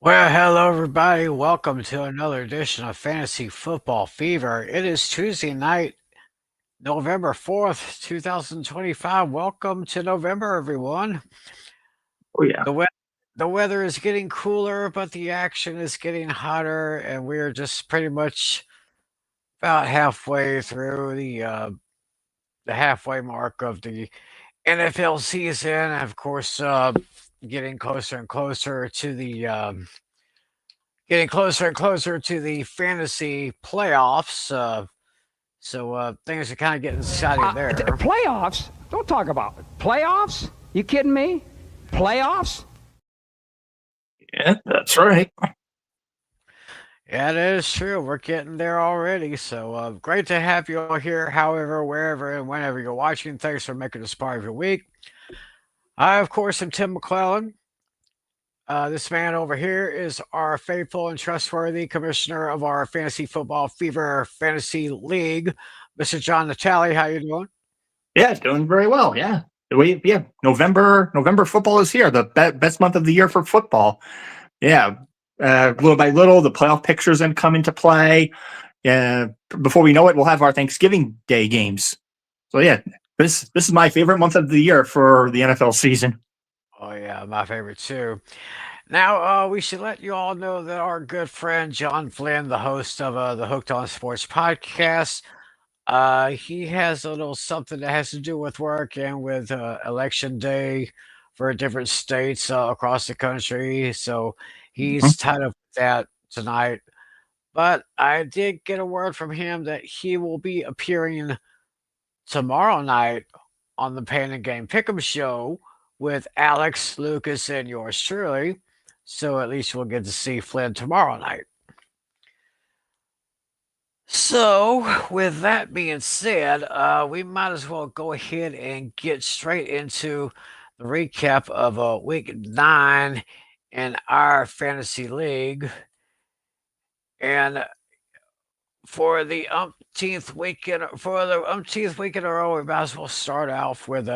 Well, hello everybody. Welcome to another edition of Fantasy Football Fever. It is Tuesday night, November 4th, 2025. Welcome to November, everyone. Oh yeah. The we- the weather is getting cooler, but the action is getting hotter, and we're just pretty much about halfway through the halfway mark of the NFL season. And of course, getting closer and closer to the fantasy playoffs. So things are kind of getting exciting there. Playoffs? Don't talk about it. Playoffs? You kidding me? Playoffs? Yeah, that's right. Yeah, it is true. We're getting there already. So great to have you all here, however, wherever, and whenever you're watching. Thanks for making this part of your week. I, of course, am Tim McClellan. This man over here is our faithful and trustworthy commissioner of our Fantasy Football Fever Fantasy League, Mr. John Natali. How you doing? Yeah, doing very well. Yeah. November football is here. The best month of the year for football. Yeah. Little by little, the playoff pictures then come into play. Before we know it, we'll have our Thanksgiving Day games. So yeah, this is my favorite month of the year for the NFL season. Oh yeah, my favorite too. Now, we should let you all know that our good friend John Flynn, the host of the Hooked on Sports podcast, he has a little something that has to do with work and with election day for different states across the country. So Mhm. he's tied up with that tonight. But I did get a word from him that he will be appearing tomorrow night on the Pain and Game Pick'em show with Alex, Lucas, and yours truly. So at least we'll get to see Flynn tomorrow night. So, with that being said, we might as well go ahead and get straight into the recap of week 9 in our fantasy league. And for the umpteenth week in a row, we might as well start off with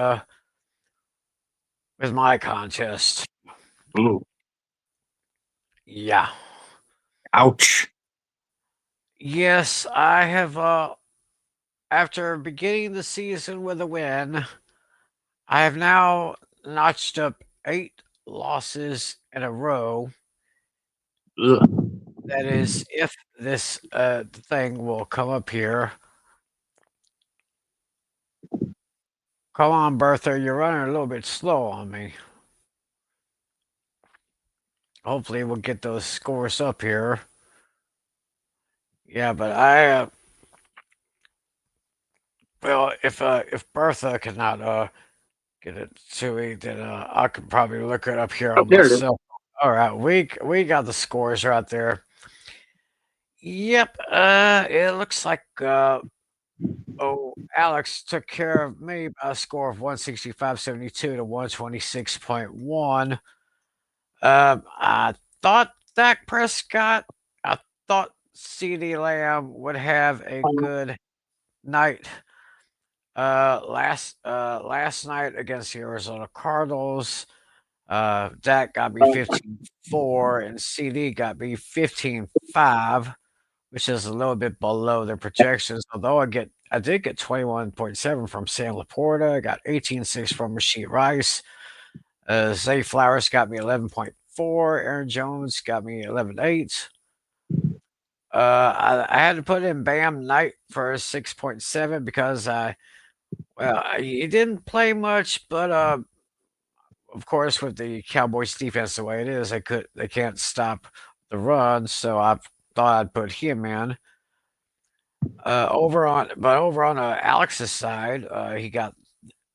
my contest. Ooh, Yeah. ouch. Yes, I have after beginning the season with a win, I have now notched up 8 losses in a row. Ugh. That is if this thing will come up here. Come on, Bertha, you're running a little bit slow on me. Hopefully we'll get those scores up here. Yeah, but if Bertha cannot get it to me, then I could probably look it up here Oh, on there it is. myself. All right, we got the scores right there. Yep, it looks like Alex took care of me by a score of 165.72 to 126.1. I thought Dak Prescott, I thought CD Lamb would have a good night last night against the Arizona Cardinals. Dak got me 15-4 and CD got me 15-5, which is a little bit below their projections. Although I did get 21.7 from Sam Laporta, I got 18.6 from Rasheed Rice. Zay Flowers got me 11.4. Aaron Jones got me 11.8. I had to put in Bam Knight for 6.7 because he didn't play much, but of course, with the Cowboys defense the way it is, they can't stop the run. So I thought I'd put him in. Over on Alex's side, he got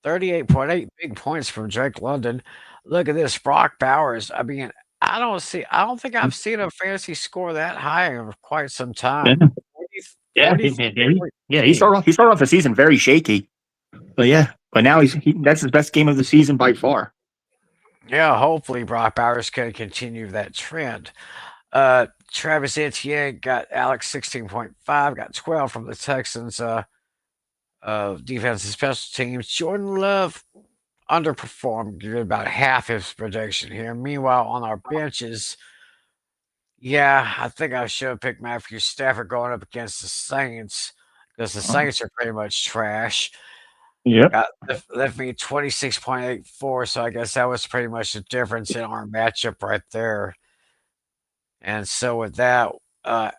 38.8 big points from Drake London. Look at this, Brock Bowers. I mean, I don't think I've seen a fantasy score that high in quite some Yeah, time. 40, yeah, yeah. He 43. started off the season very shaky, but yeah, but now that's his best game of the season by far. Yeah, hopefully Brock Bowers can continue that trend. Travis Etienne got Alex 16.5, got 12 from the Texans defense and special teams. Jordan Love underperformed, about half his projection here. Meanwhile, on our benches, Yeah, I think I should have picked Matthew Stafford going up against the Saints because the Oh, Saints are pretty much trash. yep. Left me 26.84, so I guess that was pretty much the difference in our matchup right there. And so with that, uh,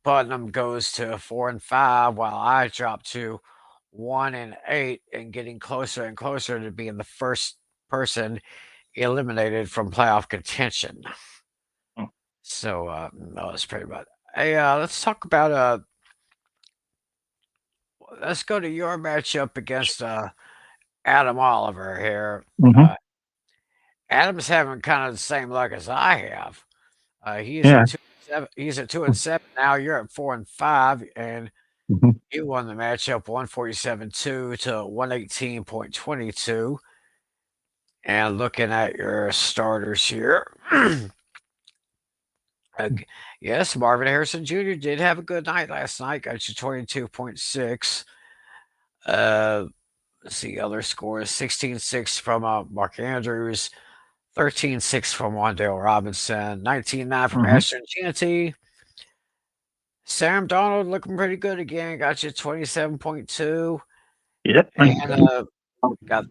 Putnam goes to 4-5, while I drop to 1-8, and getting closer and closer to being the first person eliminated from playoff contention. Oh, So no, that's pretty much. Hey, let's talk about let's go to your matchup against Adam Oliver here. mhm. Adam's having kind of the same luck as I have. He's Yeah. at 2-7. He's at 2-7 now. You're at 4-5, and Mhm. you won the matchup 147.2 to 118.22. And looking at your starters here, yes, Marvin Harrison Jr. did have a good night last night. Got you 22.6. Uh, let's see, other scores 16-6 from Mark Andrews, 13-6 from Wandale Robinson, 19-9 from Mhm. Ashton Jeanty. Sam Donald looking pretty good again. Got you 27.2. Yep. And got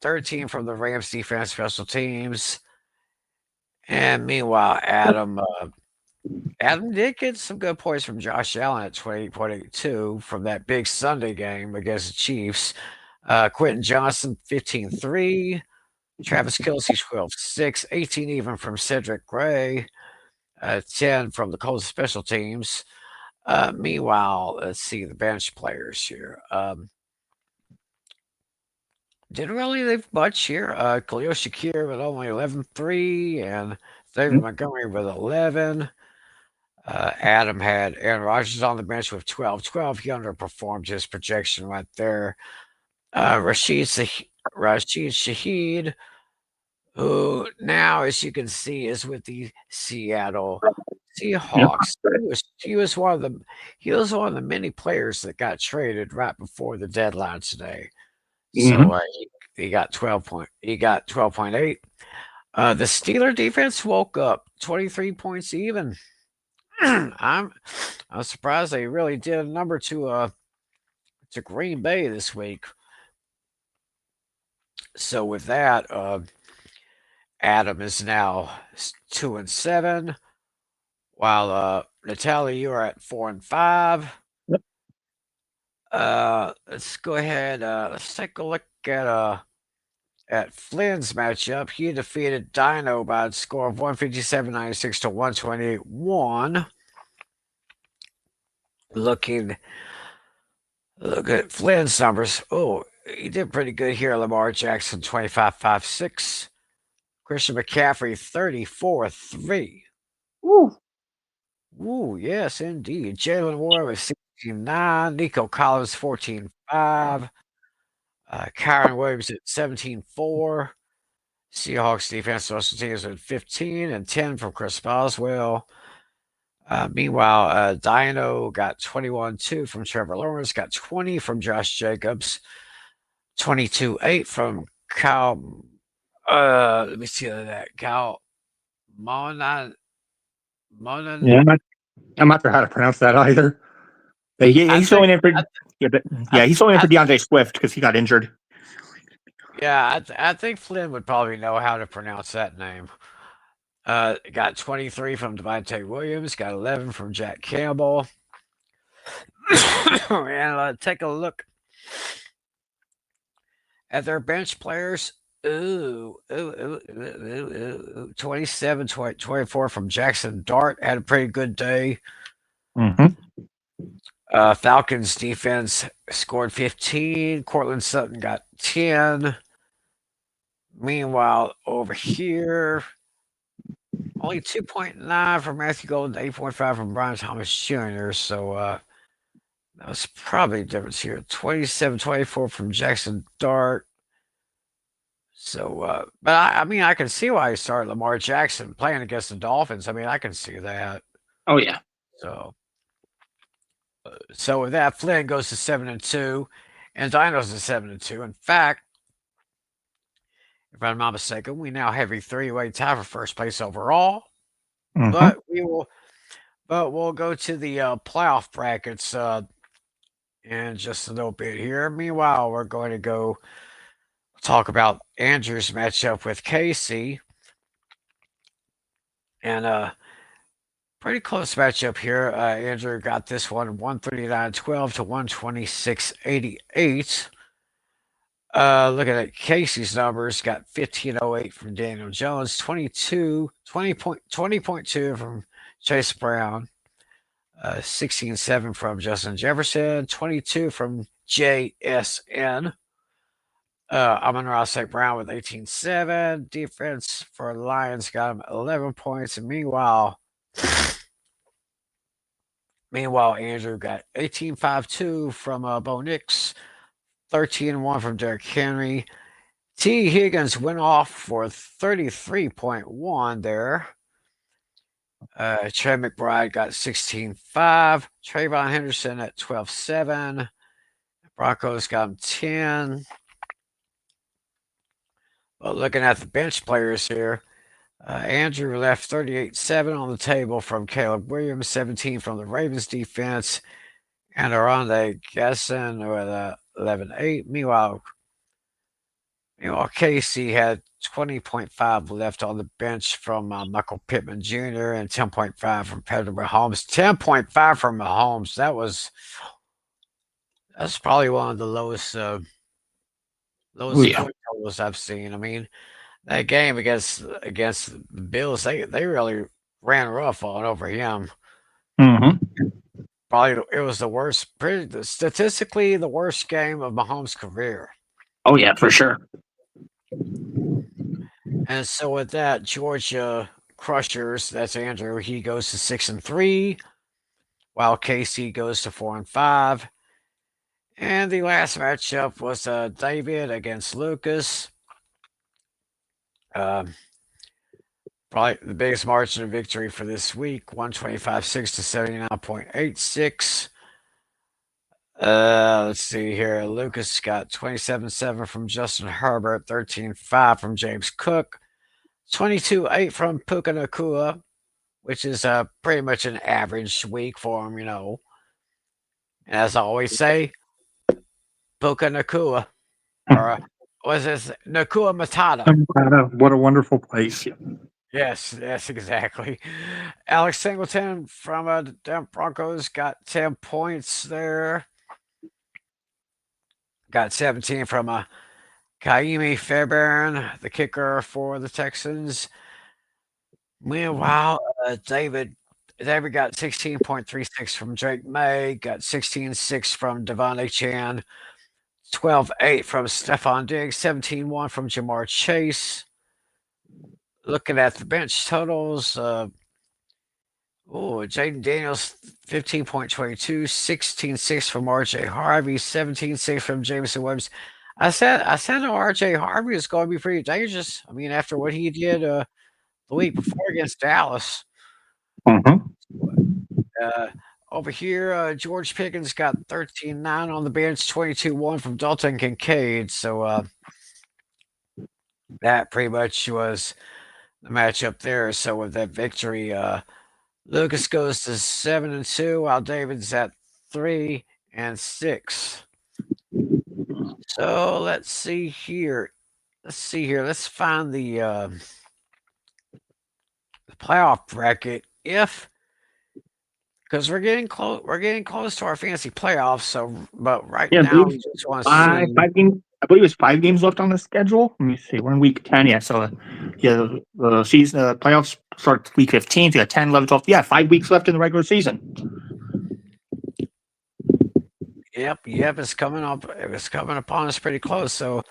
13 from the Rams defense special teams. And meanwhile, Adam did get some good points from Josh Allen at 28.82 from that big Sunday game against the Chiefs. Quentin Johnson, 15-3. Travis Kelsey, 12-6. 18 even from Cedric Gray. 10 from the Colts special teams. Meanwhile, let's see the bench players here. Didn't really leave much here. Khalil Shakir with only 11-3, and David Montgomery with 11. Adam had Aaron Rodgers on the bench with 12-12. He underperformed his projection right there. Rashid Shaheed, who now, as you can see, is with the Seattle Yep. Seahawks. He was one of the many players that got traded right before the deadline today. So Mhm. he got 12.8. The Steeler defense woke up 23 points even. I'm surprised they really did a number to Green Bay this week. So with that, Adam is now 2-7, while Natalia, you are at 4-5. Yep. Let's go ahead. Let's take a look at Flynn's matchup. He defeated Dino by a score of 157.96 to 128.1. Look at Flynn's numbers. Oh, he did pretty good here. Lamar Jackson 25.56. Christian McCaffrey 34.3. Woo. Ooh, yes, indeed. Jalen Warren was 16.9. Nico Collins 14.5. Kyron Williams at 17.4. Seahawks defense special teams at 15 and 10 from Chris Boswell. Meanwhile, Dino got 21.2 from Trevor Lawrence, got 20 from Josh Jacobs, 22.8 from Kyle. Let me see that. Kyle Monan. Monan. Yeah. I'm not sure how to pronounce that either. But I he's think. filling in for. I, Yeah, but, I, yeah, he's filling in for I, DeAndre Swift because he got injured. yeah, I think Flynn would probably know how to pronounce that name. Got 23 from Devontae Williams, got 11 from Jack Campbell. And take a look at their bench players. 27, 24 from Jackson Dart had a pretty good day. Mm-hmm. Falcons defense scored 15. Cortland Sutton got 10. Meanwhile, over here, only 2.9 from Matthew Golden, 8.5 from Brian Thomas Jr. So that was probably the difference here. 27-24 from Jackson Dart. So, but I mean, I can see why he started Lamar Jackson playing against the Dolphins. I mean, I can see that. Oh yeah. So, so with that, Flynn goes to 7-2, and Dino's to 7-2. In fact, if I'm not mistaken, we now have a three-way tie for first place overall. But we'll go to the playoff brackets in just a little bit here. Meanwhile, we're going to go talk about Andrew's matchup with Casey. And pretty close matchup here. Andrew got this one 139.12 to 126.88. Looking at Casey's numbers, got 1508 from Daniel Jones, 20.2 from Chase Brown, 16.7 from Justin Jefferson, 22 from JSN. Amon-Ra St. Brown with 18.7. Defense for Lions got him 11 points. And meanwhile, Andrew got 18.52 from Bo Nix, 13.1 from Derrick Henry. T. Higgins went off for 33.1 there. Trey McBride got 16.5. Trayvon Henderson at 12.7. Broncos got him 10. But looking at the bench players here, Andrew left 38.7 on the table from Caleb Williams, 17 from the Ravens defense, and Aronde Gesson with 11.8. Meanwhile, Casey had 20.5 left on the bench from Michael Pittman Jr. and 10.5 from Patrick Mahomes. 10.5 from Mahomes. That's probably one of the lowest point totals I've seen. I mean, that game against the Bills, they really ran rough on over him. Probably it was the worst, statistically the worst game of Mahomes' career. Oh yeah, for sure. And so with that, Georgia Crushers, that's Andrew, he goes to 6-3, while Casey goes to 4-5. And the last matchup was David against Lucas. Probably the biggest margin of victory for this week, 125.6 to 79.86. Let's see here. Lucas got 27.7 from Justin Herbert, 13.5 from James Cook, 22.8 from Puka Nacua, which is pretty much an average week for him, And as I always say, Puka Nacua, or was this Nakua Matata? What a wonderful place. Yes, exactly. Alex Singleton from the Denver Broncos got 10 points there. Got 17 from Kaimi Fairbairn, the kicker for the Texans. Meanwhile, David got 16.36 from Drake May, got 16.6 from Devontae Chan, 12.8 from Stephon Diggs, 17.1 from Jamar Chase. Looking at the bench totals, Jaden Daniels, 15.22, 16.6 from RJ Harvey, 17.6 from Jameson Williams. I said RJ Harvey is going to be pretty dangerous. I mean, after what he did the week before against Dallas. Over here, George Pickens got 13.9 on the bench, 22.1 from Dalton Kincaid. So that pretty much was the matchup there. So with that victory, Lucas goes to 7-2, while David's at 3-6. So let's see here. Let's find the playoff bracket. Because we're getting close to our fantasy playoffs. So, but right now we just want to see 5 games. I believe it's 5 games left on the schedule. Let me see. We're in week 10. Yeah. So, the season playoffs start week 15. So you got 10, 11, 12. Yeah, 5 weeks left in the regular season. Yep. It's coming up. It's coming upon us pretty close. So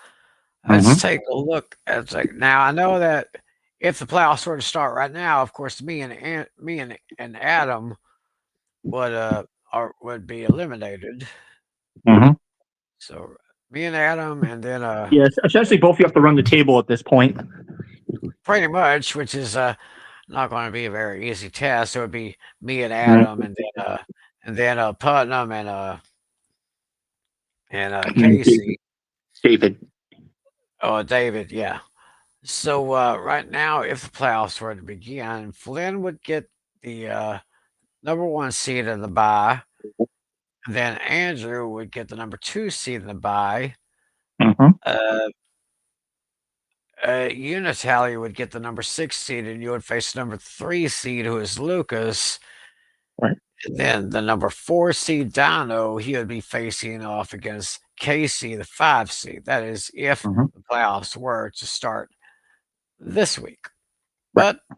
let's take a look at now. I know that if the playoffs were to start right now, of course, me and Adam would be eliminated. So me and Adam, and then yes, essentially both of you have to run the table at this point. Pretty much, which is not going to be a very easy task. It would be me and Adam, and then Putnam and Casey. David. Oh, David, yeah. So right now, if the playoffs were to begin, Flynn would get the number 1 seed in the bye. Then Andrew would get the number 2 seed in the bye. Mm-hmm. Uh, you, Natalia, would get the number 6 seed, and you would face the number 3 seed, who is Lucas. Right. And then the number 4 seed, Dino, he would be facing off against Casey, the 5 seed. That is, if Mm-hmm. the playoffs were to start this week. Right. But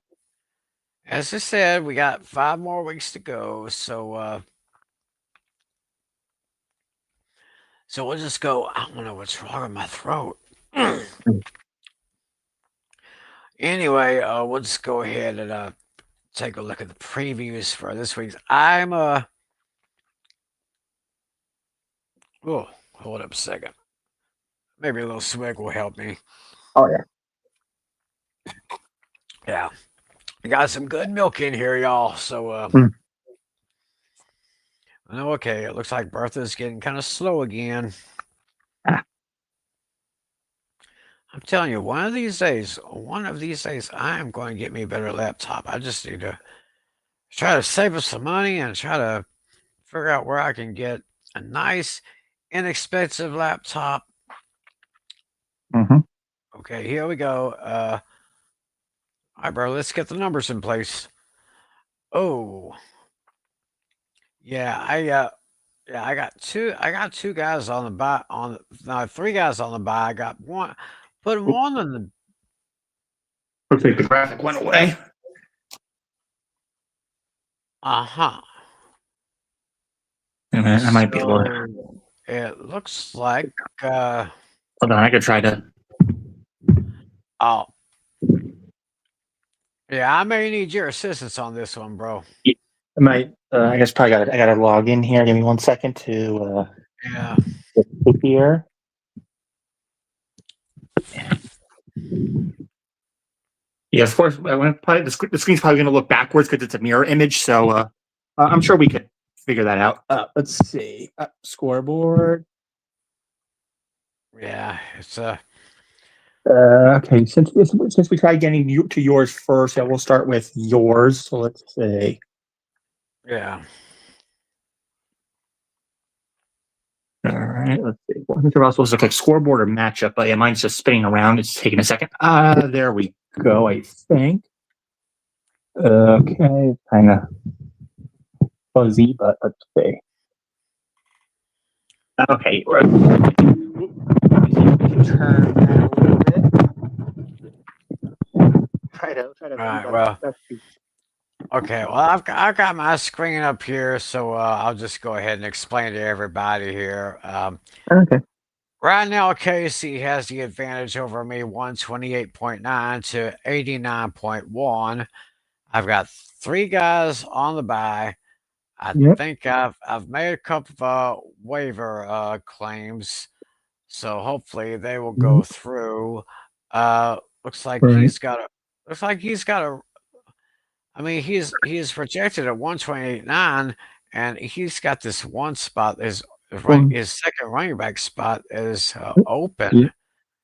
as I said, we got 5 more weeks to go. So we'll just go. I don't know what's wrong with my throat. Anyway, we'll just go ahead and take a look at the previews for this week's. Oh, hold up a second. Maybe a little swig will help me. Oh yeah. Yeah. I got some good milk in here, y'all. So okay, it looks like Bertha's getting kind of slow again. Ah. I'm telling you, one of these days, I am going to get me a better laptop. I just need to try to save up some money and try to figure out where I can get a nice, inexpensive laptop. Mm-hmm. Okay, here we go. All right, bro, let's get the numbers in place. Oh, yeah, I got two guys on the buy no, 3 guys on the buy. I got one, put one on the. Looks like the graphic went away. Uh-huh. And I might be able to. So, it looks like Hold on, I could try to. oh. Yeah, I may need your assistance on this one, bro. I might. I guess probably got. I got to log in here. Give me 1 second to. Yeah. Get here. Yeah, of course. Probably the screen's probably going to look backwards because it's a mirror image. So I'm sure we could figure that out. Let's see. Scoreboard. Yeah, it's Okay. Since we tried getting you to yours first, yeah, we'll start with yours. So let's see. yeah. All right. Let's see. I think they're all supposed to click scoreboard or matchup, but yeah, mine's just spinning around. It's taking a second. There we go. I think. Okay. Kind of fuzzy, but let's see. Okay. Let me see if we can turn that a little bit. Try to. All right. Well. Okay. Well, I've got my screen up here, so I'll just go ahead and explain to everybody here. Okay. Right now, Casey has the advantage over me, 128.9 to 89.1. I've got 3 guys on the bye. I think I've made a couple of waiver claims, so hopefully they will go through. Looks like he's got a. I mean, he's projected at 128.9, and he's got this one spot. His second running back spot is open. Yeah.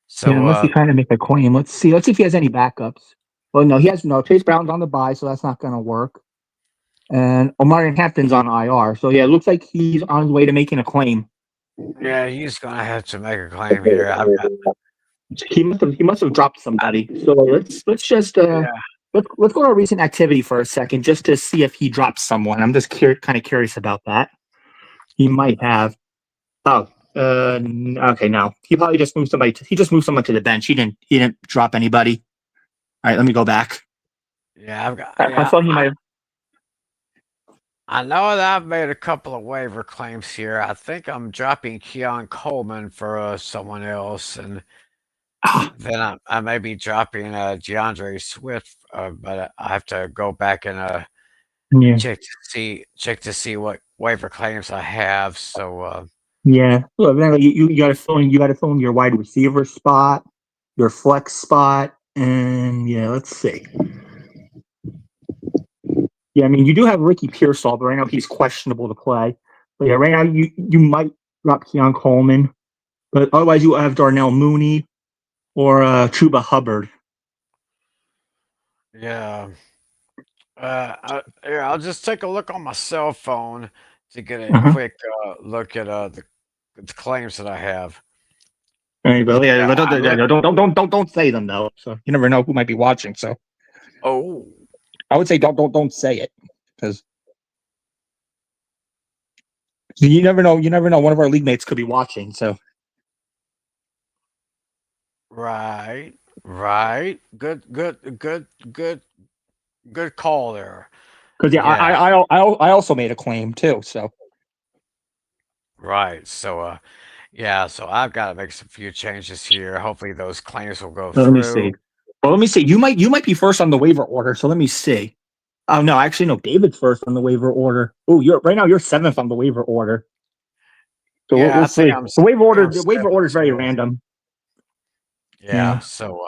So unless he's trying to make a claim. Let's see if he has any backups. Well, no, he has no. Chase Brown's on the bye, so that's not going to work. And Omarion Hampton's on IR, so yeah, it looks like he's on his way to making a claim. Yeah, he's gonna have to make a claim here. He must have dropped somebody. So let's just let's go to our recent activity for a second, just to see if he dropped someone. I'm just kind of curious about that. He might have. Oh, okay, no, he probably just moved somebody. He just moved someone to the bench. He didn't drop anybody. All right, let me go back. Yeah, I thought he might have. I know that I've made a couple of waiver claims here. I think I'm dropping Keon Coleman for someone else, and then I may be dropping DeAndre Swift, but I have to go back and check to see what waiver claims I have. So yeah, well, you got to fill in your wide receiver spot, your flex spot, and yeah, let's see. Yeah, I mean, you do have Ricky Pearsall, but right now he's questionable to play. But yeah, right now you might drop Keon Coleman, but otherwise you have Darnell Mooney or Chuba Hubbard. Yeah. Yeah, I'll just take a look on my cell phone to get a Uh-huh. quick look at the claims that I have. There you go. Yeah, Yeah, I look. don't say them though. So you never know who might be watching. So Oh, I would say don't say it because you never know. You never know. One of our league mates could be watching. So right, right. Good call there. because yeah, Yeah, I also made a claim too. So right. So, yeah. So I've got to make some few changes here. Hopefully, those claims will go let me see. through. Well, let me see. You might be first on the waiver order. So let me see. Oh no, actually no. David's first on the waiver order. Oh, you're right now. You're seventh on the waiver order. So we'll, Yeah, we'll see. The waiver I think order. I'm The waiver order is seventh very too. random. Yeah. Yeah. So,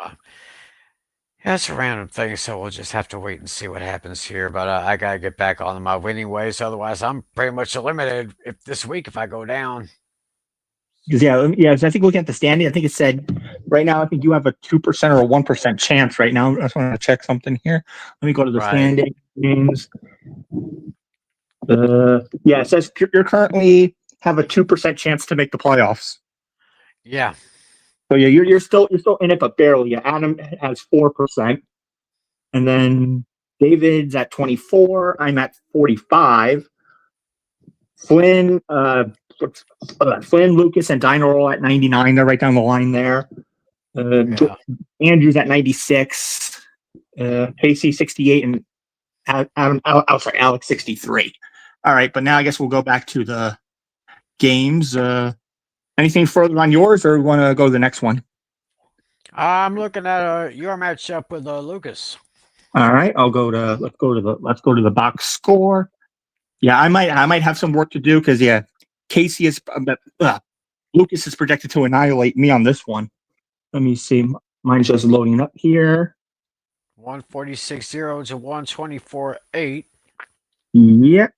that's a random thing. So we'll just have to wait and see what happens here. But I gotta get back on my winning ways. Otherwise, I'm pretty much eliminated if this week if I go down. Because yeah. So I think looking at the standing, I think it said right now. I think you have a 2% or a 1% chance right now. I just want to check something here. Let me go to the Right. standings. Yeah, it says you're currently have a 2% chance to make the playoffs. Yeah. So yeah, you're still in it, but barely. Yeah, Adam has 4%, and then David's at 24. I'm at 45. Flynn, Flynn, Lucas, and Dino are all at 99. They're right down the line there. Yeah. Andrew's at 96. Casey 68, and Adam. Oh, sorry, Alex 63. All right, but now I guess we'll go back to the games. Anything further on yours, or we want to go to the next one? I'm looking at your matchup with Lucas. All right, let's go to the box score. Yeah, I might have some work to do because yeah, Casey is Lucas is projected to annihilate me on this one. Let me see. Mine's just loading up here. 146.0 to 124.8. Yep.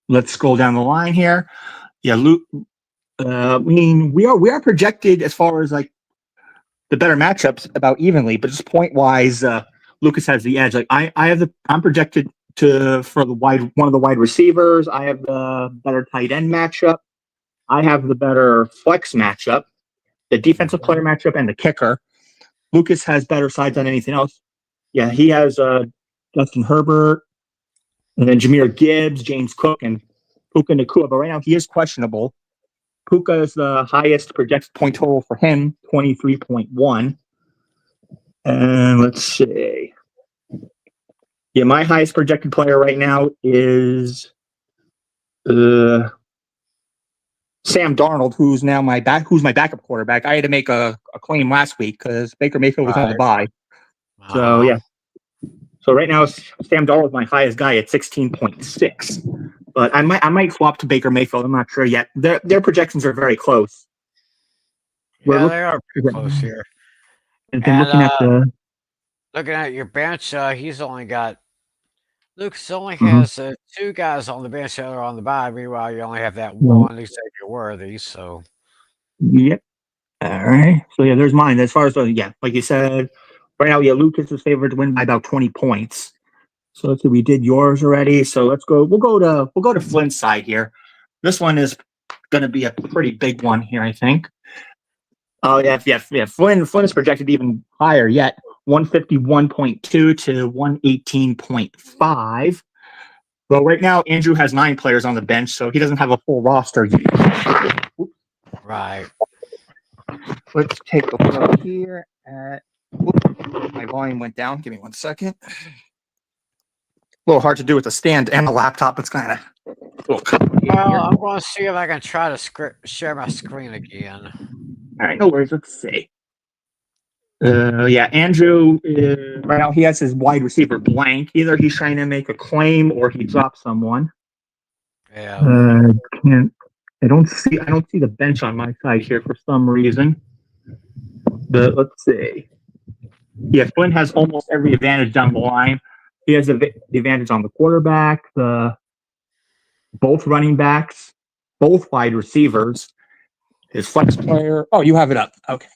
Let's scroll down the line here. Yeah, Luke. I mean, we are projected as far as like the better matchups about evenly, but just point wise, Lucas has the edge. Like I'm projected to for the one of the wide receivers. I have the better tight end matchup. I have the better flex matchup, the defensive player matchup, and the kicker. Lucas has better sides on anything else. Yeah, he has Justin Herbert, and then Jameer Gibbs, James Cook, and Puka Nakua. But right now he is questionable. Puka is the highest projected point total for him, 23.1. And let's see. Yeah, my highest projected player right now is Sam Darnold, who's my backup quarterback. I had to make a claim last week because Baker Mayfield was on the Right. bye. So Uh-huh. yeah. So right now Sam Darnold is my highest guy at 16.6. But I might swap to Baker Mayfield. I'm not sure yet. Their projections are very close. Yeah, they are pretty close here. And then And looking at the looking at your bench, he's only got Lucas only Mhm. has two guys on the bench that are on the bye. Meanwhile, you only have that Well, one, Xavier Worthy. So yep. All right. So yeah, there's mine. As far as yeah, like you said, right now, yeah, Lucas is favored to win by about 20 points. So let's see, we did yours already. So let's go. We'll go to Flynn's side here. This one is going to be a pretty big one here, I think. Oh yeah. Flynn is projected even higher yet, 151.2 to 118.5. Well, right now Andrew has 9 players on the bench, so he doesn't have a full roster yet. right. Let's take a look here at. My volume went down. Give me 1 second. A little hard to do with the stand and the laptop. It's kind of a little complicated Well, here. I'm going to see if I can try to share my screen again. All right, no worries. Let's see. Yeah, Andrew. Right now, he has his wide receiver blank. Either he's trying to make a claim or he dropped someone. Yeah. Can't. I don't see the bench on my side here for some reason. But let's see. Yeah, Flynn has almost every advantage down the line. He has the advantage on the quarterback, both running backs, both wide receivers. His flex player. Oh, you have it up. Okay.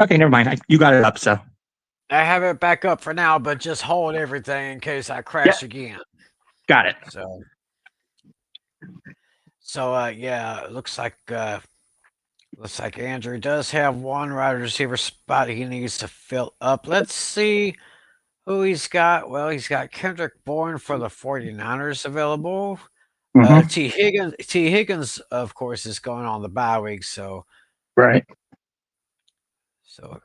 Okay, never mind. You got it up. So I have it back up for now, but just hold everything in case I crash again. Got it. So yeah, it looks like Andrew does have one wide receiver spot he needs to fill up. Let's see who he's got. Well, he's got Kendrick Bourne for the 49ers available. Mhm. T. Higgins, of course, is going on the bye week, so Right.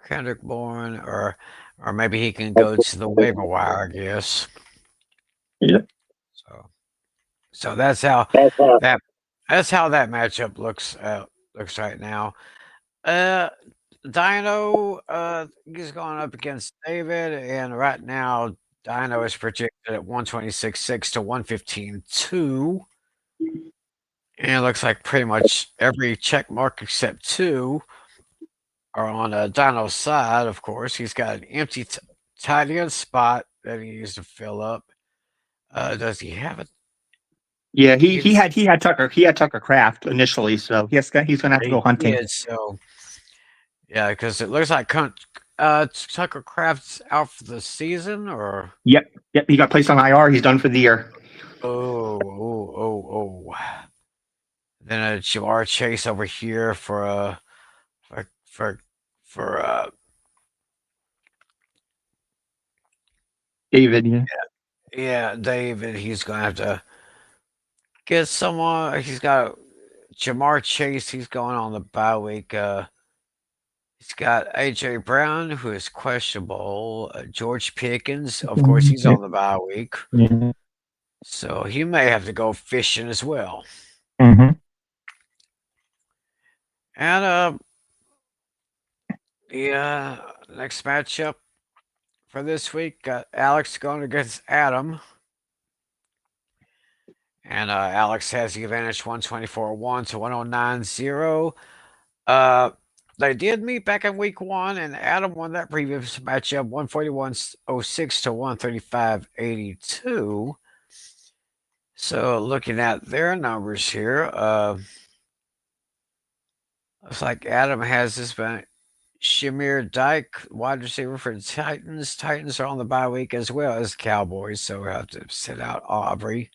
Kendrick Bourne, or maybe he can go to the waiver wire, I guess. Yep. So that's how that matchup looks right now. Dino, he's going up against David, and right now Dino is projected at 126.6 to 115.2. And it looks like pretty much every check mark except 2 are on Dino's side, of course. He's got an empty tight end spot that he needs to fill up. Does he have it? Yeah, he had Tucker Craft initially, so he's gonna have to go hunting. Did, so yeah, because it looks like Tucker Craft's out for the season, or Yep, he got placed on IR. He's done for the year. oh. Then a Jamar Chase over here for David. Yeah, David. He's gonna have to get someone. He's got Jamar Chase. He's going on the bye week. He's got AJ Brown, who is questionable. George Pickens, of course, he's on the bye week. Yeah. So he may have to go fishing as well. Mm-hmm. And the next matchup for this week, got Alex going against Adam. And Alex has the advantage 124.1 to 109.0. They did meet back in week 1, and Adam won that previous matchup 141.06 to 135.82. So looking at their numbers here, looks like Adam has this one. Shamir Dyke, wide receiver for the Titans. Titans are on the bye week as well as the Cowboys, so we'll have to sit out Aubrey.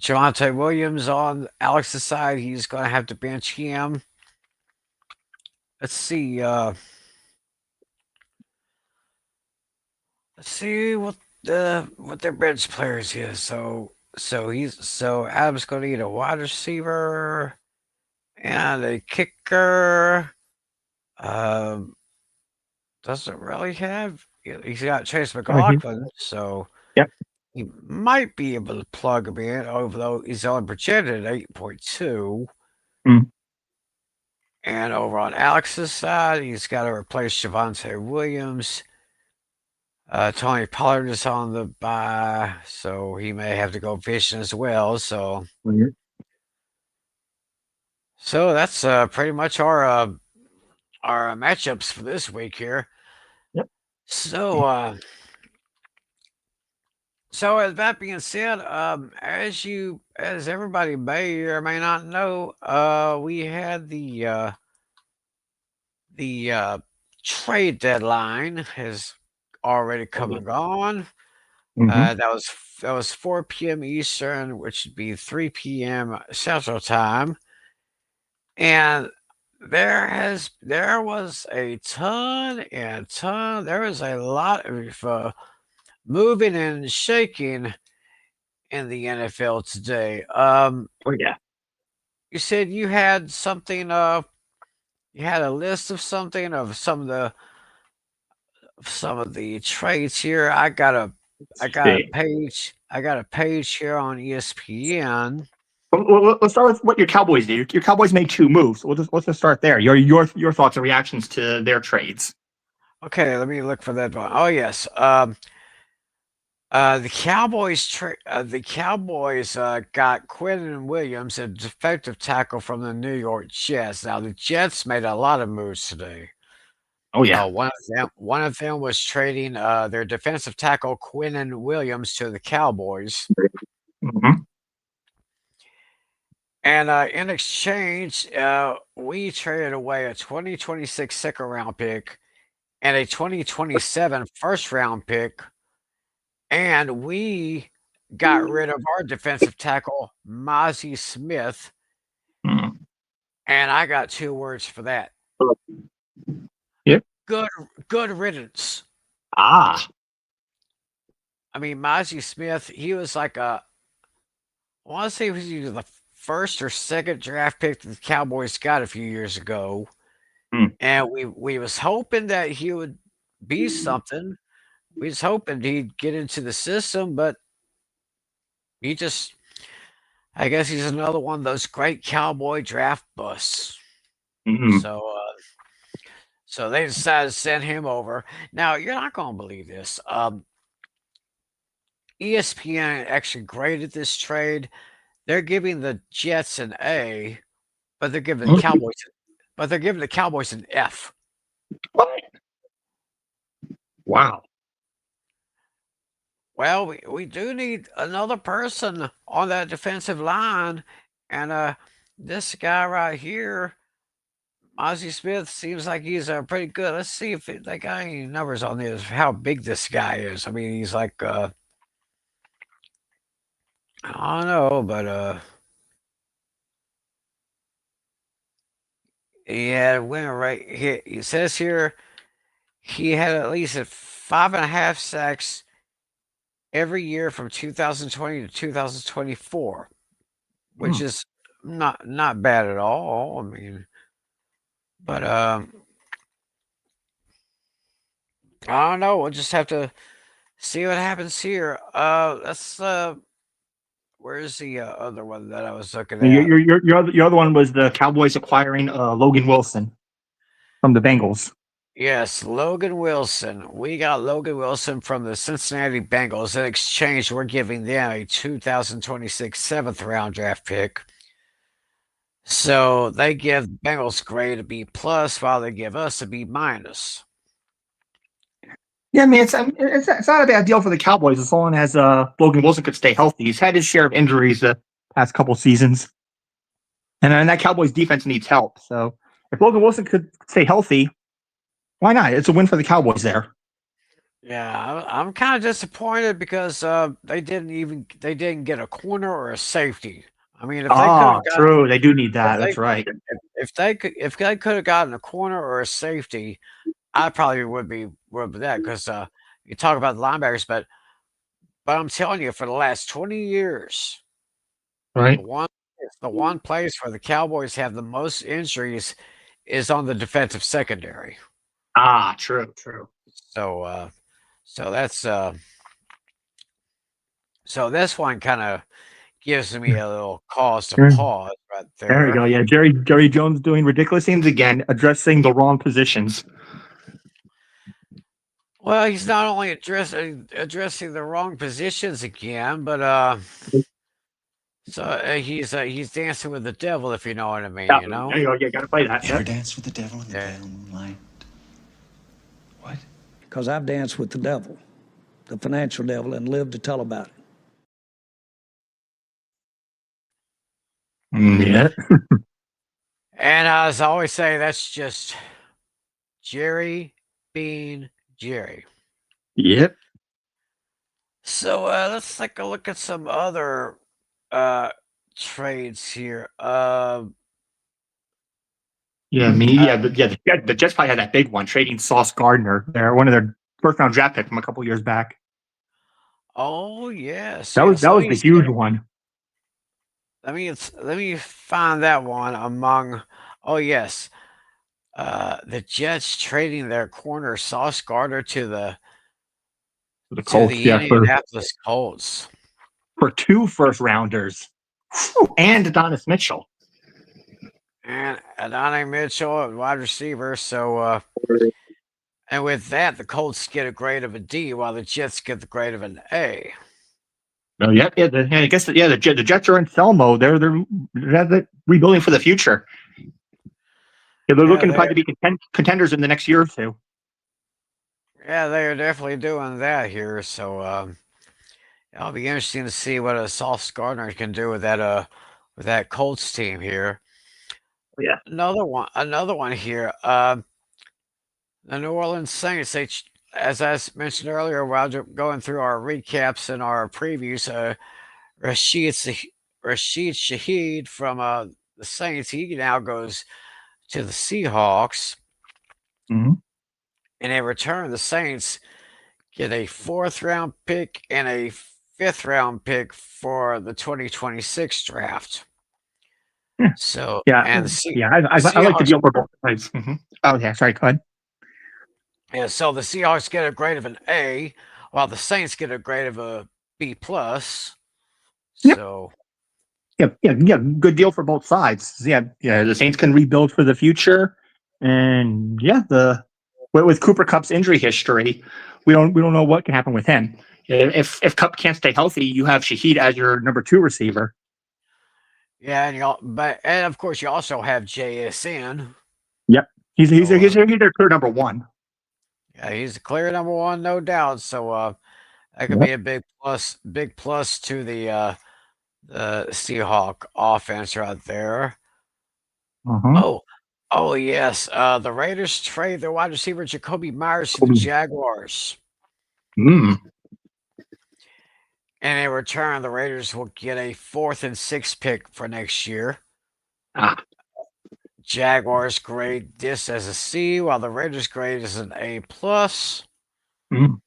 Javonte Williams on Alex's side. He's going to have to bench him. Let's see. Let's see what their bench players is. So Adam's going to need a wide receiver and a kicker. Doesn't really have. He's got Chase McLaughlin, so yep, he might be able to plug him in, although he's only projected at 8.2. And over on Alex's side, he's got to replace Javonte Williams. Tony Pollard is on the bye, so he may have to go fishing as well. So, so that's pretty much our matchups for this week here. Yep. So, so as that being said, as everybody may or may not know, we had the trade deadline has already come and gone. That was 4 p.m. Eastern, which would be 3 p.m. Central Time, and there was a ton. There was a lot of moving and shaking in the NFL today. You said you had something. You had a list of something of some of the trades here. I got a page. I got a page here on ESPN. Well, let's start with what your Cowboys did. Your Cowboys made 2 moves. Let's just start there. Your thoughts and reactions to their trades. Okay, let me look for that one. Oh yes, the Cowboys got Quentin Williams, a defensive tackle from the New York Jets. Now the Jets made a lot of moves today. Oh yeah, one of them was trading their defensive tackle Quentin Williams to the Cowboys. And in exchange, we traded away a 2026 second round pick and a 2027 first round pick, and we got rid of our defensive tackle, Mozzie Smith, Hmm. and I got 2 words for that. Yep. Good riddance. Ah. I mean, Mozzie Smith, he was like I want to say he was either the first or second draft pick that the Cowboys got a few years ago. Hmm. And we was hoping that he would be something. We was hoping he'd get into the system, but he just I guess he's another one of those great Cowboy draft busts. Hmm. So they decided to send him over. Now you're not going to believe this. ESPN actually graded this trade. They're giving the Jets an A, but they're giving the Cowboys an F. What? Wow. Well, we do need another person on that defensive line, and this guy right here, Ozzie Smith, seems like he's pretty good. Let's see if they got any numbers on this. How big this guy is? I mean, he's like I don't know, but yeah, winner right here. He says here he had at least 5.5 sacks every year from 2020 to 2024, which Hmm. is not bad at all. I mean, but I don't know. We'll just have to see what happens here. Let's where's the other one that I was looking at? Your other one was the Cowboys acquiring Logan Wilson from the Bengals. Yes, Logan Wilson. We got Logan Wilson from the Cincinnati Bengals. In exchange, we're giving them a 2026 seventh round draft pick. So they give the Bengals grade a B plus, while they give us a B minus. Yeah, I mean it's not a bad deal for the Cowboys as long as Logan Wilson could stay healthy. He's had his share of injuries the past couple seasons, and that Cowboys defense needs help. So if Logan Wilson could stay healthy, why not? It's a win for the Cowboys there. Yeah, I'm kind of disappointed because they didn't get a corner or a safety. I mean, if they could Ah, have gotten true. They do need if that. they That's right. if they could have gotten a corner or a safety, I probably would be that because you talk about the linebackers, but I'm telling you, for the last 20 years, the Right. one the one place where the Cowboys have the most injuries is on the defensive secondary. Ah, true. True. So so that's so this one kind of gives me a little cause to There pause right there we there. go. Yeah, Jerry Jones doing ridiculous things again, addressing the wrong positions. Well, he's not only addressing the wrong positions again, but he's dancing with the devil, if you know what I mean. Yeah, You know. there you go. Yeah, gotta play that. Ever Yep. dance with the devil in the Yeah. pale moonlight? What? Because I've danced with the devil, the financial devil, and lived to tell about it. Yeah. And as I always say, that's just Jerry being Jerry. Yep. So let's take a look at some other trades here. Yeah, the Jets probably had that big one trading Sauce Gardner. They're one of their first round draft pick from a couple years back. Oh yes, That was yes. that Let was me the see. huge one. Let me find that one among. Oh yes, the Jets trading their corner Sauce Gardner The to Colts, the yeah, Indianapolis Colts. for 2 first rounders. And Adonis Mitchell. And Adonai Mitchell at wide receiver. So, and with that, the Colts get a grade of a D, while the Jets get the grade of an A. Oh, I guess the Jets are in sell mode. They're rebuilding for the future. Yeah, they're Yeah, looking to probably be contenders in the next year or two. yeah, they are definitely doing that here. So, it'll be interesting to see what a Sauce Gardner can do with that with that Colts team here. Yeah. Another one here. The New Orleans Saints. As I mentioned earlier, while going through our recaps and our previews, Rashid Shaheed from the Saints. He now goes to the Seahawks, Mhm. and in return, the Saints get a 4th-round pick and a 5th-round pick for the 2026 draft. Yeah. So, Yeah. and Yeah. the I like the Seahawks, deal for both sides. Oh, yeah. Sorry. Go ahead. yeah, so the Seahawks get a grade of an A, while the Saints get a grade of a B plus. Yep. So, Yeah. Yeah. Yeah. Good deal for both sides. Yeah. Yeah. The Saints can rebuild for the future. And yeah, with Cooper Cup's injury history, we don't know what can happen with him. If Cup can't stay healthy, you have Shaheed as your number 2 receiver. yeah, and of course you also have JSN. Yep. He's So, their clear number 1. yeah, he's the clear number one, no doubt. So, that could Yep. be a big plus to the Seahawk offense right there. Uh-huh. Oh, oh yes. The Raiders trade their wide receiver Jacoby Myers to the Kobe. Jaguars. Mm. And in return, the Raiders will get a 4th and 6th pick for next year. Ah. Jaguars grade this as a C, while the Raiders grade is an A plus. Mm.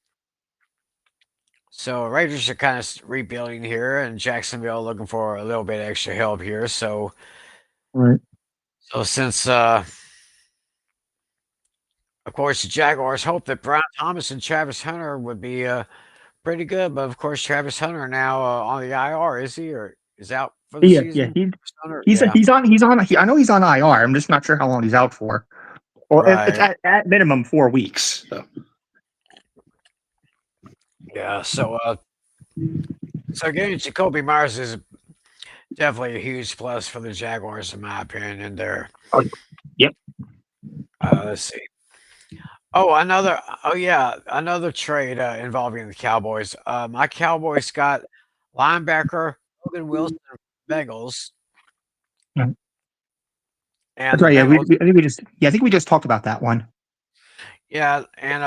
So Raiders are kind of rebuilding here, and Jacksonville looking for a little bit extra help here. So, Right. since of course the Jaguars hope that Brian Thomas and Travis Hunter would be pretty good, but of course Travis Hunter now on the IR, is he, or is out for the Yeah. Yeah. season? Hunter, He's yeah, he's on. I know he's on IR. I'm just not sure how long he's out for. Well, it's right, at minimum 4 weeks. So. yeah. So getting Jacoby Myers is definitely a huge plus for the Jaguars, in my opinion. And they're Oh, yep. let's see. Oh yeah, another trade involving the Cowboys. My Cowboys got linebacker Logan Wilson of the Bengals, Yeah. and That's the right. Yeah. Bengals, I think we just talked about that one. yeah, and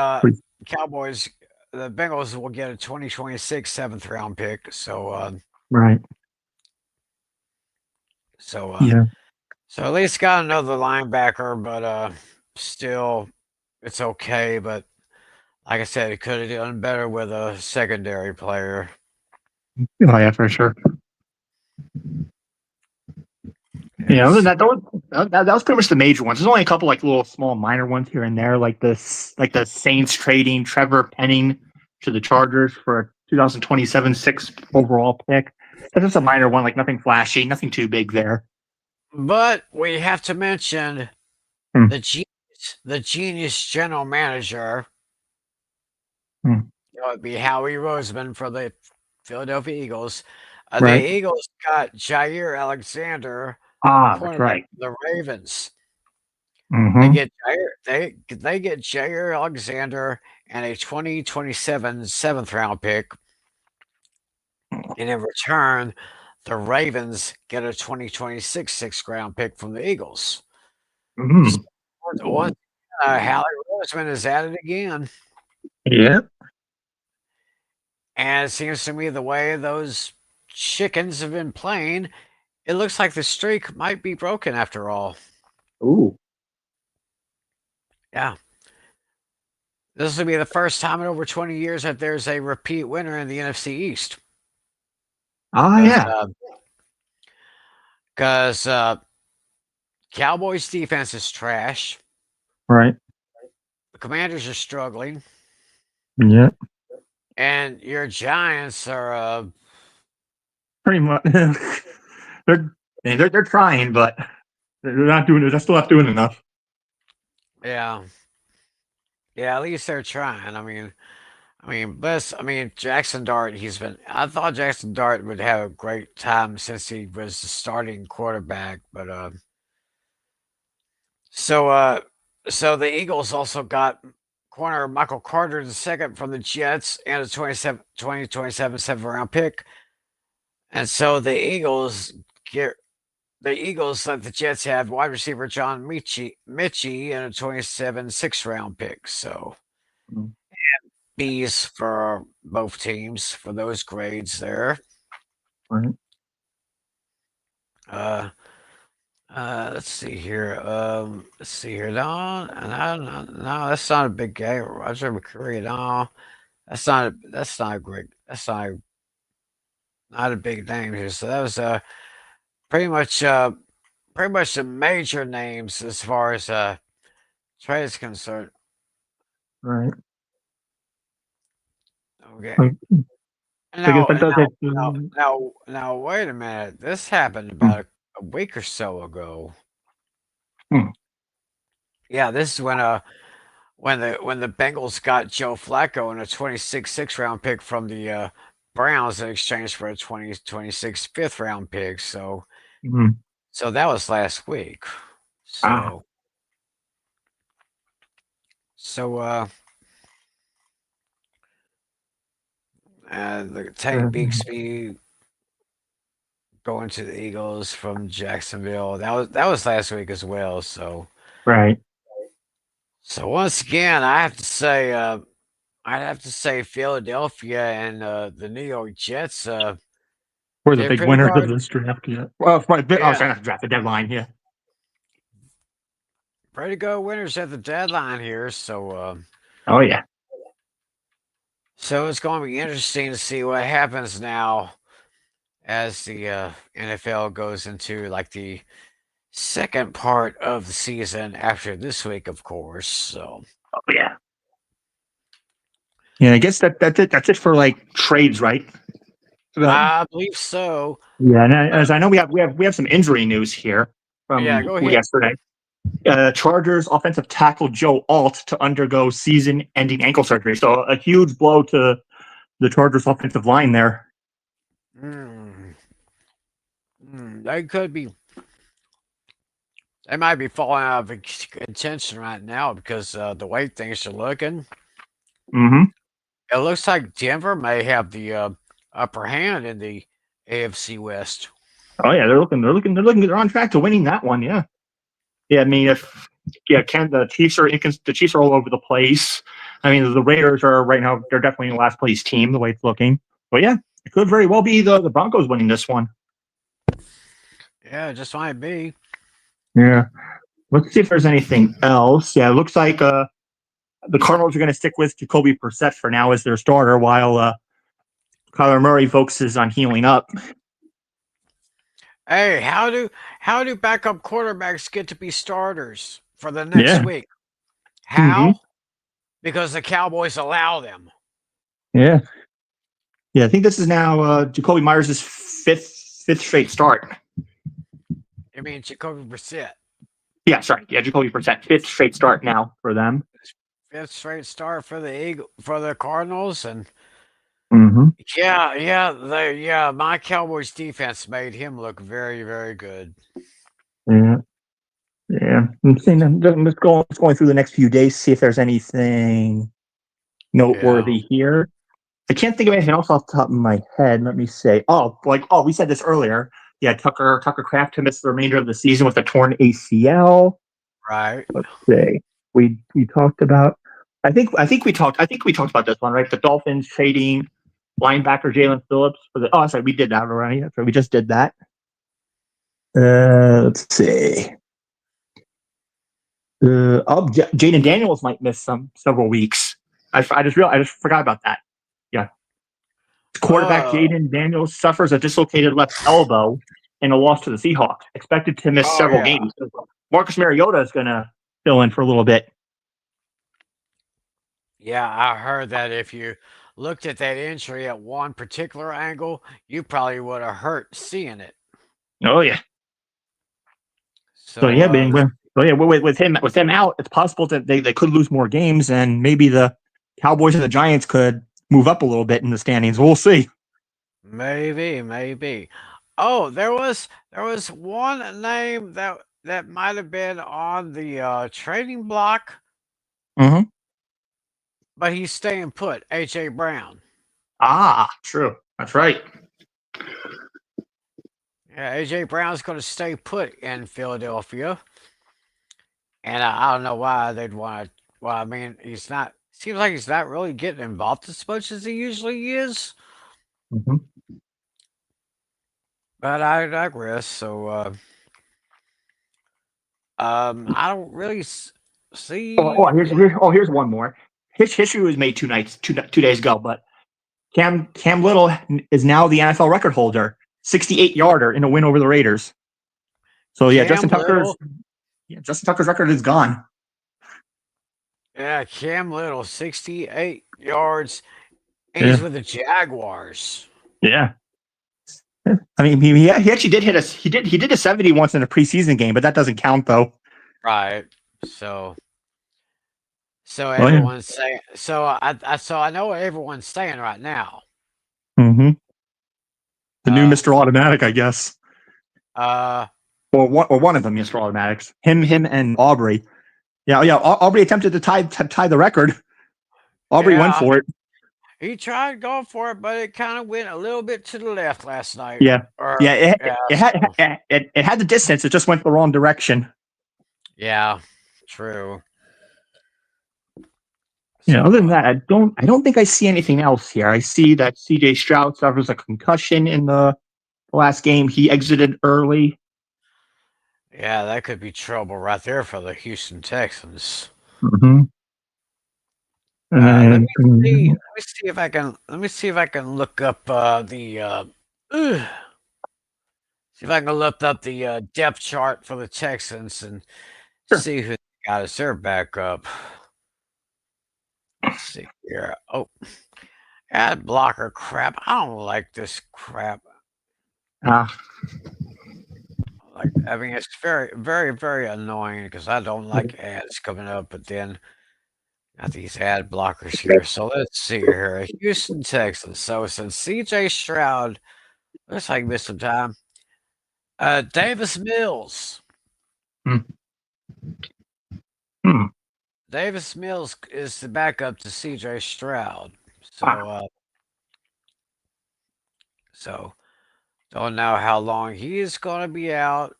Cowboys, the Bengals will get a 2026 7th-round pick. Right. So, Yeah. so at least got another linebacker, but still, it's okay. But like I said, it could have done better with a secondary player. Oh, yeah, for sure. Yeah, other than that was pretty much the major ones. There's only a couple like little small minor ones here and there, like the Saints trading Trevor Penning to the Chargers for a 2027 6th overall pick. That's just a minor one, like nothing flashy, nothing too big there. But we have to mention Hmm. the genius general manager. Hmm. It would be Howie Roseman for the Philadelphia Eagles. Right. The Eagles got Jair Alexander, That's cornerback right. of the Ravens. Mm-hmm. They get Jair Alexander and a 2027 7th-round pick. And in return, the Ravens get a 2026 6th-round pick from the Eagles. Mm-hmm. Once Howie Roseman is at it again. Yeah. And it seems to me the way those chickens have been playing, it looks like the streak might be broken after all. Ooh. Yeah. This will be the first time in over 20 years that there's a repeat winner in the NFC East. Yeah. Because Cowboys defense is trash. Right. The Commanders are struggling. Yeah. And your Giants are Pretty much. they're trying, but they're not doing it. They're still not doing enough. yeah. Yeah, at least they're trying. Jackson Dart, I thought Jackson Dart would have a great time since he was the starting quarterback, but so the Eagles also got corner Michael Carter II from the Jets and a 2027 7th-round pick. And so the Eagles the Eagles let the Jets have wide receiver John Mitchie and a 27 6th-round pick. So Mm. B's for both teams for those grades there. Right. Uh, let's see here. Let's see here. No, that's not a big game. Roger McCreary. No, that's not a great. That's not a big name here. So that was pretty much pretty much the major names as far as trade is concerned. Right. Okay. I guess Now, that does now, it. now, wait a minute. This happened about a week or so ago. Hmm. Yeah, this is when the Bengals got Joe Flacco and a 26 6th-round pick from the Browns in exchange for a 2026 5th-round pick. So Mhm. that was last week. Ah. So so the Tank Bixby going to the Eagles from Jacksonville. That was last week as well. So Right. once again, I'd have to say Philadelphia and the New York Jets We're the did big pretty winners of good. this draft. Yeah. Well, right. Oh, Yeah, sorry, not draft, the deadline. Yeah. pretty good winners at the deadline here. Oh yeah. So it's going to be interesting to see what happens now as the NFL goes into like the second part of the season after this week, of course. So Oh yeah. Yeah. I guess that's it. That's it for like trades, right? I believe so. Yeah. And as I know, we have some injury news here Yeah, from go ahead. yesterday. Chargers offensive tackle Joe Alt to undergo season-ending ankle surgery. So a huge blow to the Chargers offensive line there. Mm, they could be. They might be falling out of contention right now because the way things are looking. Mm-hmm. It looks like Denver may have the upper hand in the AFC West. Oh yeah, they're on track to winning that one. Yeah. Yeah, I mean, the Chiefs are all over the place. I mean, the Raiders are right now, they're definitely in the last place team the way it's looking. But yeah, it could very well be the Broncos winning this one. Yeah, it just might be. Yeah. Let's see if there's anything else. Yeah, it looks like the Cardinals are going to stick with Jacoby Brissett for now as their starter, while Kyler Murray focuses on healing up. Hey, how do backup quarterbacks get to be starters for the next Yeah. week? Mm-hmm. How? Because the Cowboys allow them. Yeah. Yeah, I think this is now Jacoby Myers' fifth straight start. I mean, Jacoby Brissett, Yeah, sorry. Yeah, Jacoby Brissett, fifth straight start now for them. 5th straight start for the Cardinals, and Mm-hmm. yeah, my Cowboys defense made him look very, very good. Yeah. Yeah. I'm just going through the next few days, see if there's anything noteworthy here. I can't think of anything else off the top of my head. Let me say. We said this earlier. Yeah, Tucker Kraft to miss the remainder of the season with a torn ACL. Right. Let's see. We talked about. I think we talked about this one, right? The Dolphins trading linebacker Jalen Phillips for the. Oh, sorry, we did that already. That's right, we just did that. Let's see. Jaden Daniels might miss several weeks. I just forgot about that. Yeah. Quarterback Jaden Daniels suffers a dislocated left elbow in a loss to the Seahawks. Expected to miss several games. Marcus Mariota is going to fill in for a little bit. Yeah, I heard that if you looked at that injury at one particular angle, you probably would have hurt seeing it. Oh yeah. So, So yeah, with him out, it's possible that they could lose more games, and maybe the Cowboys and the Giants could move up a little bit in the standings. We'll see. maybe. Oh, there was one name that might have been on the trading block, Mm-hmm. but he's staying put. AJ Brown. Ah, true. That's right. Yeah, AJ Brown's going to stay put in Philadelphia, and I don't know why they'd want to. Well, I mean, he's not. Seems like he's not really getting involved as much as he usually is. Mhm. But I digress. So, I don't really see. Here's one more. History was made 2 days ago, but Cam Little is now the NFL record holder, 68 yarder in a win over the Raiders. So Cam Little. Justin Tucker's record is gone. Yeah, Cam Little, 68 yards, and he's Yeah, with the Jaguars. yeah. I mean, he actually did hit us. He did a 70 once in a preseason game, but that doesn't count though. Right. So, so Oh yeah. everyone's saying. So I know what everyone's saying right now. Mm-hmm. The new Uh, Mr. Automatic, I guess, uh, or one of them, Mr. Automatics. Him, and Aubrey. Yeah, yeah. Aubrey attempted to tie the record. Aubrey went yeah, for it. he tried going for it, but it kind of went a little bit to the left last night. Yeah, Or yeah. It, yeah, it had so, it had the distance. It just went the wrong direction. yeah, true. Yeah. Other than So that, I don't think I see anything else here. I see that C.J. Stroud suffers a concussion in the last game. He exited early. yeah, that could be trouble right there for the Houston Texans. Mm-hmm. Let me And see. Let me see if I can. Let me see if I can look up the. See if I can look up the depth chart for the Texans and sure. see who got as their backup. Let's see here. Oh, ad blocker crap. I don't like this crap. Uh, Like, I mean, it's very, very, very annoying because I don't like ads coming up, but then got these ad blockers here. So let's see here. Houston Texans. So since CJ Stroud looks like he missed some time. Davis Mills. hmm. Hmm. Davis Mills is the backup to CJ Stroud. So Ah, so don't know how long he is gonna be out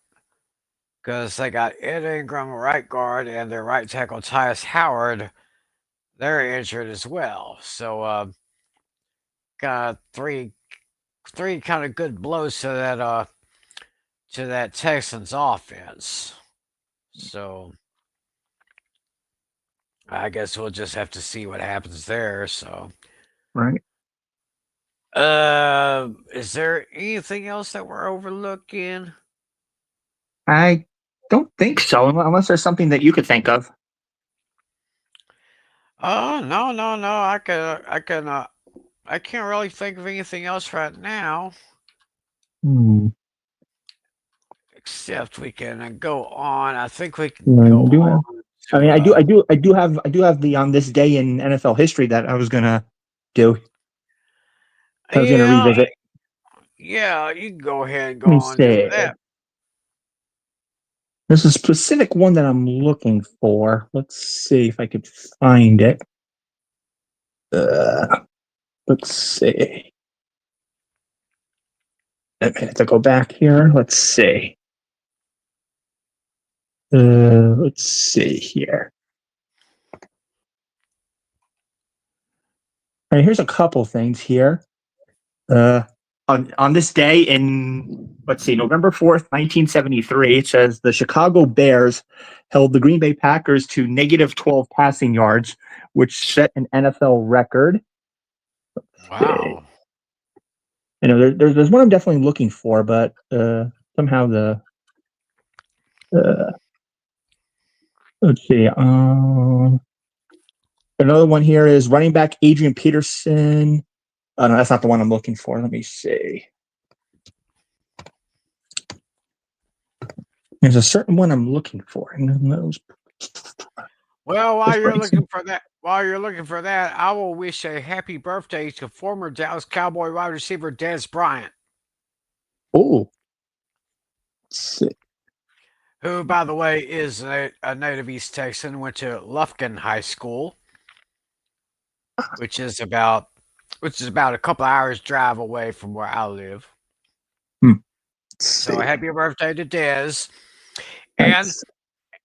because they got Ed Ingram right guard and their right tackle Tyus Howard. They're injured as well. So got three kind of good blows to that Texans offense. So I guess we'll just have to see what happens there. So right. is there anything else that we're overlooking? I don't think so, unless there's something that you could think of. Oh no, no, no. I can't really think of anything else right now. Hmm. Except we can go on. I think we can Yeah, go I do have. on I mean, to I do have the on this day in NFL history that I was gonna do. I was gonna yeah, revisit. yeah, you can go ahead and Let go me on to see. that. There's a specific one that I'm looking for. Let's see if I could find it. Uh, let's see. I have to go back here. Let's see. Let's see here. All right, here's a couple things here. Uh, on this day in, let's see, November 4th, 1973, it says the Chicago Bears held the Green Bay Packers to negative 12 passing yards, which set an NFL record. Wow. You know, there's one I'm definitely looking for, but somehow the uh, let's see. Another one here is running back Adrian Peterson. Oh no, that's not the one I'm looking for. Let me see. There's a certain one I'm looking for. Well, This while you're looking for that, I will wish a happy birthday to former Dallas Cowboy wide receiver Dez Bryant, Oh, let's see. who, by the way, is a native East Texan. Went to Lufkin High School, which is about a couple hours drive away from where I live. Hmm. So happy birthday to Dez. And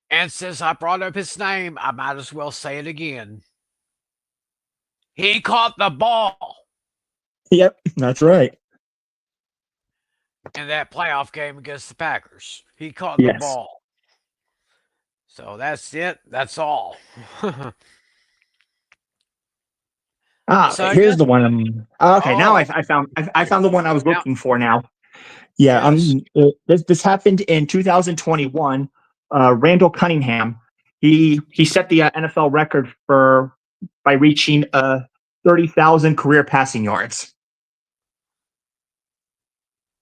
and since I brought up his name, I might as well say it again. He caught the ball Yep, that's right. in that playoff game against the Packers. He caught the Yes. ball. So that's it. That's all. So I Here's guess. the one. Okay, now Oh, I found the one I was now, looking for now. Yeah, yes. this happened in 2021. Randall Cunningham, he set the NFL record by reaching 30,000 career passing yards.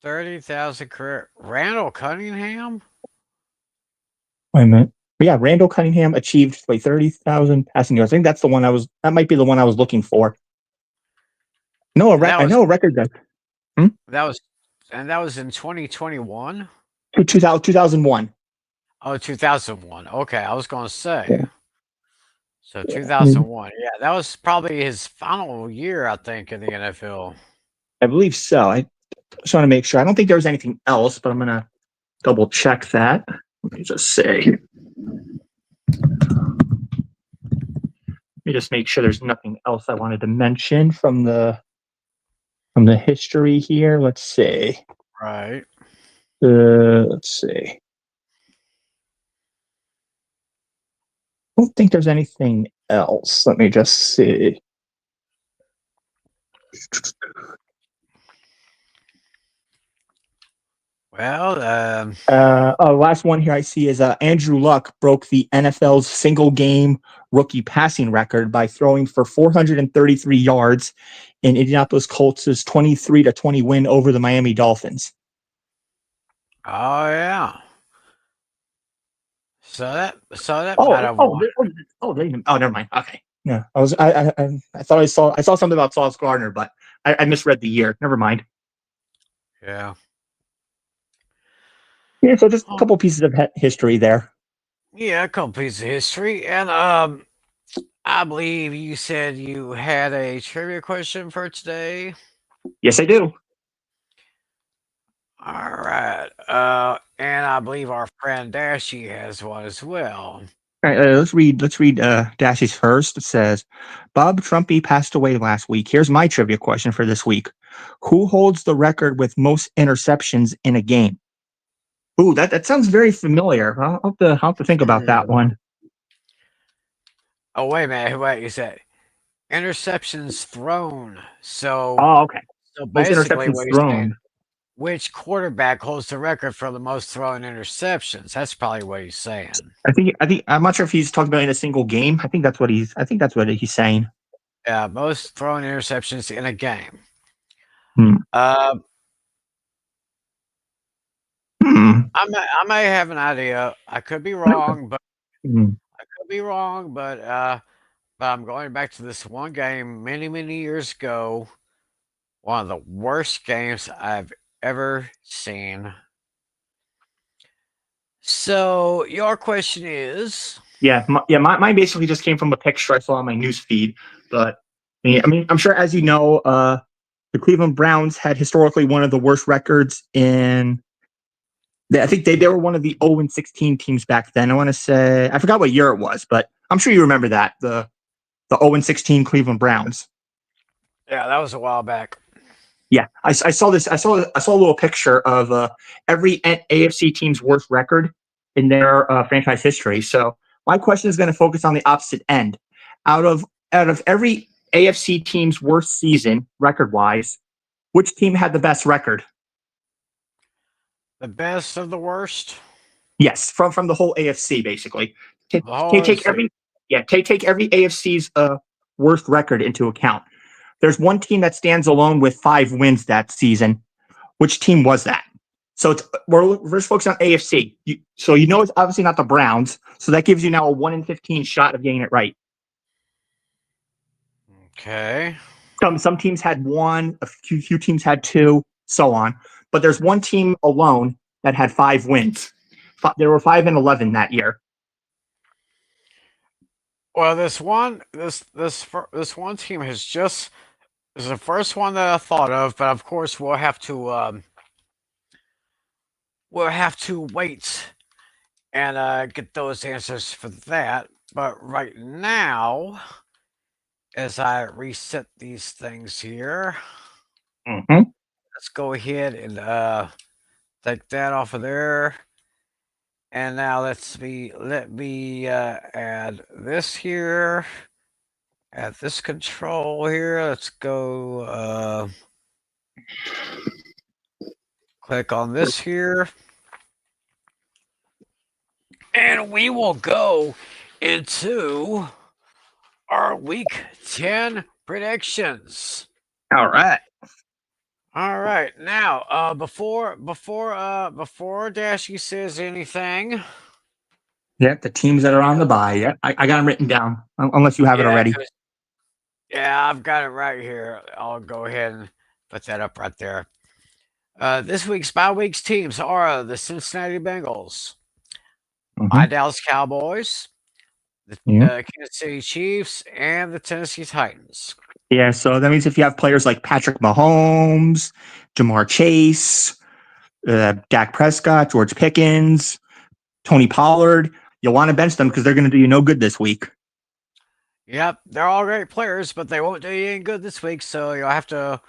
30,000 career. Randall Cunningham? Wait a minute. Yeah, Randall Cunningham achieved like 30,000 passing yards. I think that's the one that might be the one I was looking for. No, That I was know a record that that was and that was in 2021? 2001. Oh, 2001. Okay, I was going to say. Yeah. So I mean, 2001. Yeah, that was probably his final year, I think, in the NFL. I believe so. I just want to make sure. I don't think there was anything else, but I'm going to double check that. Let me just say. Let me just make sure there's nothing else I wanted to mention from the history here. Let's see. Right. Let's see. I don't think there's anything else. Let me just see. Well, Last one here I see is Andrew Luck broke the NFL's single game rookie passing record by throwing for 433 yards in Indianapolis Colts' 23-20 win over the Miami Dolphins. oh yeah. So that might have won. Never mind. Okay. Yeah, I thought I saw something about Sauce Gardner, but I misread the year. Never mind. Yeah. Yeah, so just a Oh, couple pieces of history there. yeah, a couple pieces of history. And I believe you said you had a trivia question for today. Yes, I do. All right. And I believe our friend Dashy has one as well. All right, let's read Dashie's first. It says, Bob Trumpy passed away last week. Here's my trivia question for this week. Who holds the record with most interceptions in a game? Ooh, that sounds very familiar. I'll have to think about that Hmm. one. Oh, wait a minute. Wait, you said interceptions thrown. So, Oh, okay. so Most basically, interceptions what you're saying, thrown. which quarterback holds the record for the most thrown interceptions? That's probably what he's saying. I'm not sure if he's talking about in a single game. I think that's what he's saying. Yeah, most thrown interceptions in a game. Hmm. Uh, Hmm. I may have an idea. I could be wrong, but Hmm. but I'm going back to this one game many years ago. One of the worst games I've ever seen. So your question is, Yeah, mine basically just came from a picture I saw on my news feed. But I mean, I'm sure, as you know, the Cleveland Browns had historically one of the worst records in. I think they were one of the 0-16 teams back then. I want to say I forgot what year it was, but I'm sure you remember that the 0-16 Cleveland Browns. yeah, that was a while back. Yeah, I saw this. I saw a little picture of every AFC team's worst record in their franchise history. So my question is going to focus on the opposite end. Out of every AFC team's worst season record wise, which team had the best record? The best of the worst. Yes, from the whole AFC basically. Take, The whole take AFC. every take every AFC's worst record into account. There's one team that stands alone with 5 wins that season. Which team was that? So we're just focused on AFC. So you know it's obviously not the Browns. So that gives you now a 1 in 15 shot of getting it right. Okay. Some teams had 1, a few teams had 2, so on. But there's one team alone that had 5 wins. There were 5-11 that year. Well, this one team has just is the first one that I thought of, but of course we'll have to we'll have to wait and get those answers for that. But right now, as I reset these things here, Mm-hmm. let's go ahead and take that off of there. And now let me add this here. Add this control here. Let's go click on this here. And we will go into our week 10 predictions. All right. All right. Now, before Dashy says anything, Yeah, the teams that are on the bye. Yeah, I got them written down, unless you have it yeah, already. yeah, I've got it right here. I'll go ahead and put that up right there. This week's bye week's teams are the Cincinnati Bengals, my Mhm. Dallas Cowboys, the Yeah. Kansas City Chiefs, and the Tennessee Titans. Yeah, so that means if you have players like Patrick Mahomes, Jamar Chase, Dak Prescott, George Pickens, Tony Pollard, you'll want to bench them because they're going to do you no good this week. Yep, they're all great players, but they won't do you any good this week. So you'll have to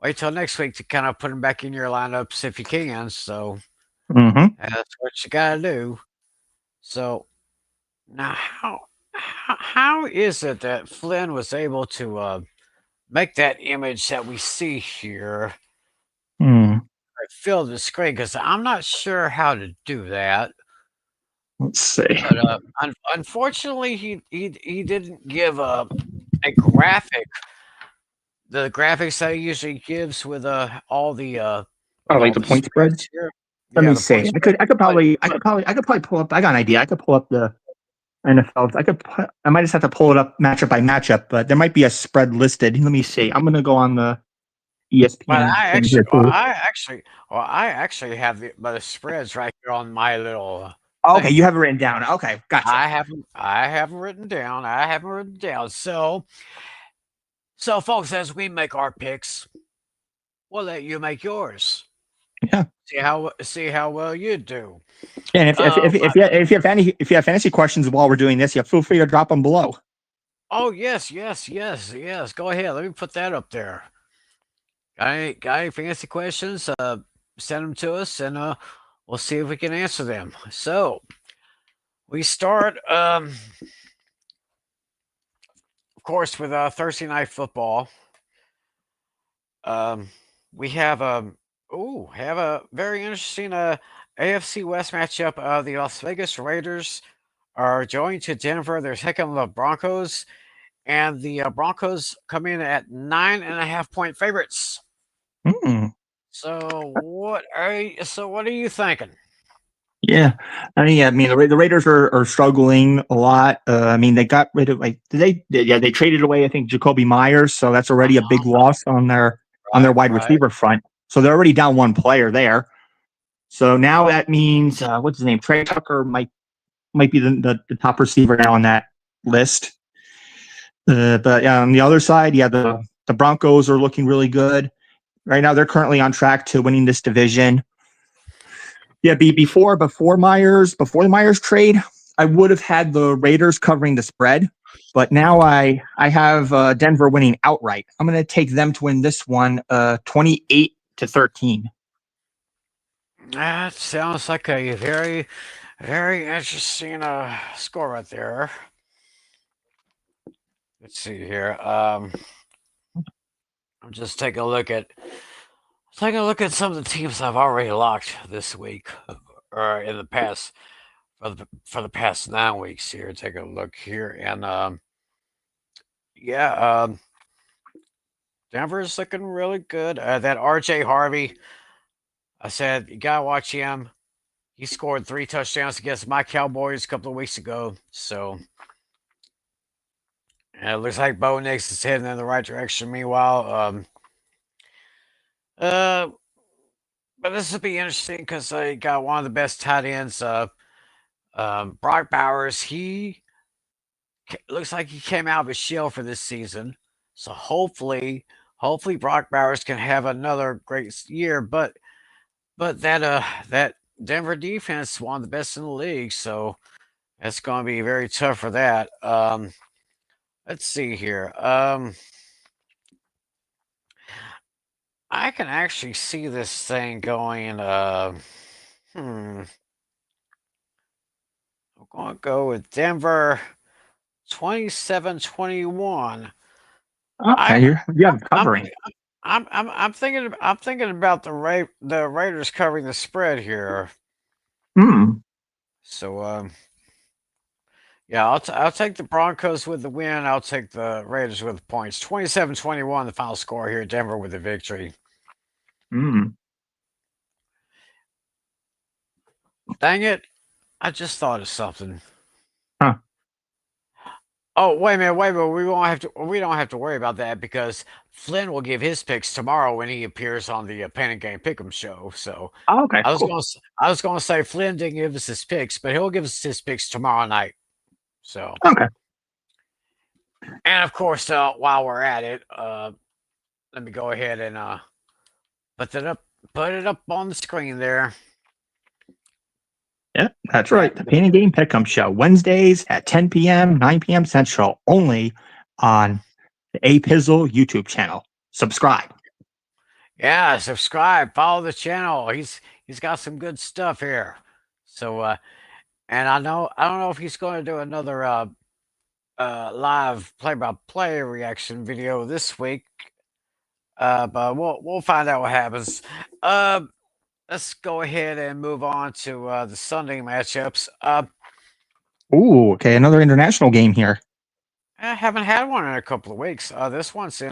wait till next week to kind of put them back in your lineups if you can. So Mm-hmm. that's what you got to do. So now, how is it that Flynn was able to make that image that we see here fill the screen? Because I'm not sure how to do that. Let's see. But unfortunately, he didn't give a graphic. The graphics that he usually gives with all the Oh, with like all the the point spread. spreads here. Let Yeah, me the point see. spread. I could probably pull up. I got an idea. I could pull up the NFL. I might just have to pull it up matchup by matchup, but there might be a spread listed. Let me see. I'm gonna go on the But ESPN thing here too. I actually have the spreads right here on my little Okay, thing. you have it written down. Okay, gotcha. I haven't written down. I haven't written down. So folks, as we make our picks, we'll let you make yours. Yeah. See how well you do. And if you have fantasy questions while we're doing this, you feel free to drop them below. Oh yes. Go ahead. Let me put that up there. Got any fancy questions? Send them to us, and we'll see if we can answer them. So we start, of course, with Thursday night football. Um, we have have a very interesting AFC West matchup. The Las Vegas Raiders are going to Denver. They're taking the Broncos, and the Broncos come in at 9.5 point favorites. Mm. So what are you thinking? Yeah, I mean the Raiders are struggling a lot. I mean they got rid of they traded away I think Jacoby Myers, so that's already a big loss on their wide Right. receiver front. So they're already down one player there. So now that means what's his name? Trey Tucker might be the top receiver now on that list. But yeah, on the other side, yeah, the Broncos are looking really good right now. They're currently on track to winning this division. Yeah, before the Myers trade, I would have had the Raiders covering the spread, but now I have Denver winning outright. I'm going to take them to win this one, 28-13. That sounds like a very, very interesting score right there. Let's see here. I'm just taking a look at some of the teams I've already locked this week, or in the past for the past 9 weeks here. Take a look here, and yeah, Denver's looking really good. That RJ Harvey, I said you gotta watch him. He scored 3 touchdowns against my Cowboys a couple of weeks ago. So it looks like Bo Nix is heading in the right direction. Meanwhile, uh, but this will be interesting because I got one of the best tight ends. Brock Bowers. He looks like he came out of his shell for this season. So hopefully Brock Bowers can have another great year. But that Denver defense, one of the best in the league, so it's going to be very tough for that. Let's see here. I can actually see this thing going. I'm going to go with Denver 27-21. Okay, you have I'm covering. I'm thinking about the Raiders covering the spread here. Hmm. So yeah, I'll take the Broncos with the win. I'll take the Raiders with the points. 27-21 the final score here. Denver with the victory. Hmm. Dang it. I just thought of something. Huh. Oh, wait a minute. We don't have to worry about that because Flynn will give his picks tomorrow when he appears on the Pen and Game Pick'em show. So Oh, okay, I was cool. going to say Flynn didn't give us his picks, but he'll give us his picks tomorrow night. So, Okay. and of course, while we're at it, let me go ahead and put it up on the screen there. Yeah, that's right. The Pain and Game Pick'em Show, Wednesdays at 10 p.m., 9 p.m. Central, only on the A Pizzle YouTube channel. Subscribe. Yeah, subscribe, follow the channel. He's got some good stuff here. So, and I don't know if he's going to do another live play-by-play reaction video this week. But we'll find out what happens. Let's go ahead and move on to the Sunday matchups. Ooh, okay, another international game here. I haven't had one in a couple of weeks. This one's in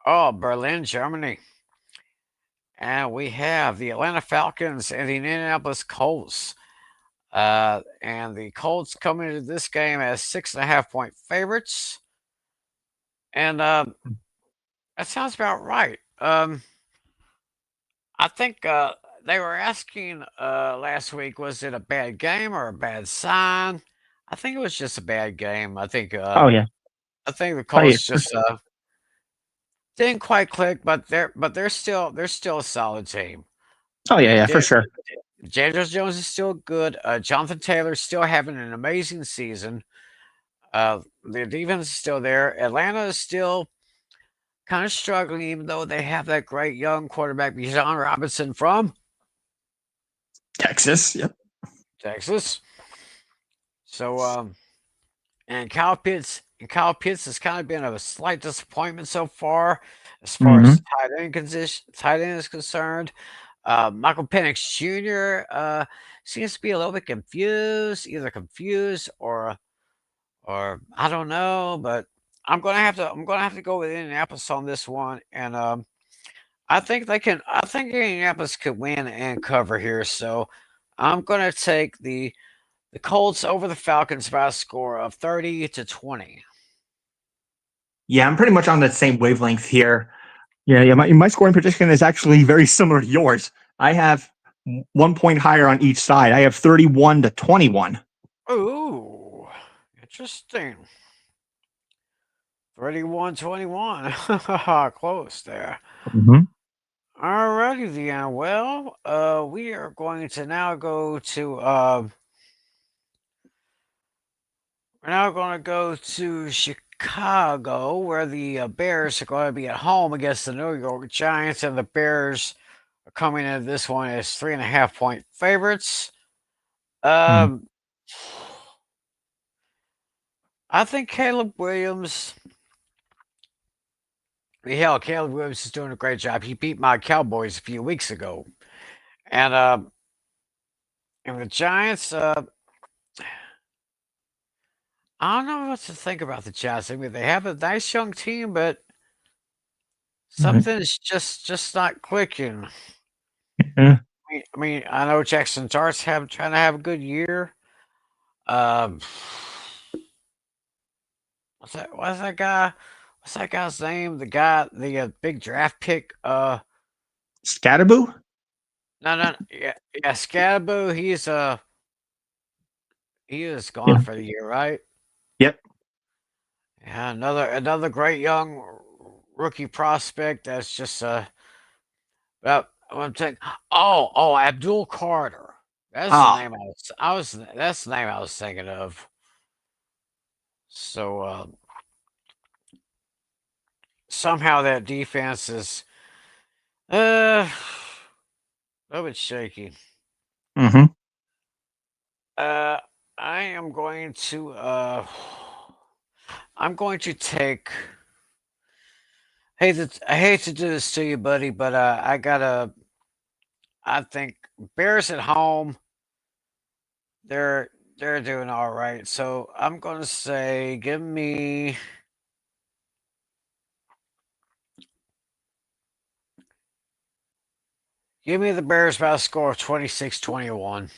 Berlin, Germany. And we have the Atlanta Falcons and the Indianapolis Colts. And the Colts come into this game as 6.5-point favorites. And that sounds about right. I think they were asking last week, was it a bad game or a bad sign? I think it was just a bad game. Oh, yeah. I think the Oh, yeah. Colts just didn't quite click, but they're still a solid team. Oh, yeah, for sure. Daniel Jones is still good. Jonathan Taylor's still having an amazing season. The defense is still there. Atlanta is still kind of struggling, even though they have that great young quarterback, Bijan Robinson from Texas, yep. Texas. So, and Kyle Pitts has kind of been a slight disappointment so far as far as tight end is concerned. Michael Penix Jr. Seems to be a little bit confused, either confused or I don't know, but I'm gonna have to go with Indianapolis on this one, and I think Indianapolis could win and cover here. So I'm gonna take the Colts over the Falcons by a score of 30-20. Yeah, I'm pretty much on the same wavelength here. Yeah. My scoring prediction is actually very similar to yours. I have 1 point higher on each side. I have 31-21. Ooh, interesting. 31-21. Close there. Mm-hmm. Alrighty then. Well, we are going to now go to we're now going to go to Chicago, where the Bears are going to be at home against the New York Giants, and the Bears are coming into this one as 3.5-point favorites. I think Caleb Williams. Hell, Caleb Williams is doing a great job. He beat my Cowboys a few weeks ago, and the Giants. I don't know what to think about the Giants. I mean, they have a nice young team, but something's just not clicking. Yeah. I mean, I know Jackson Dart's trying to have a good year. What's that guy? What's that guy's name? The big draft pick. Scatterboo? No, yeah, Scatterboo. He is gone for the year, right? Yep. Yeah, another great young rookie prospect. That's just well, I'm saying, oh, Abdul Carter. That's the Ah, name that's the name I was thinking of. So somehow that defense is a little bit shaky. mm-hmm. Uh, I am going to I'm going to take. I hate to do this to you, buddy, but I gotta. I think Bears at home. They're they're doing all right. So I'm gonna say, give me the Bears by a score of 26-21.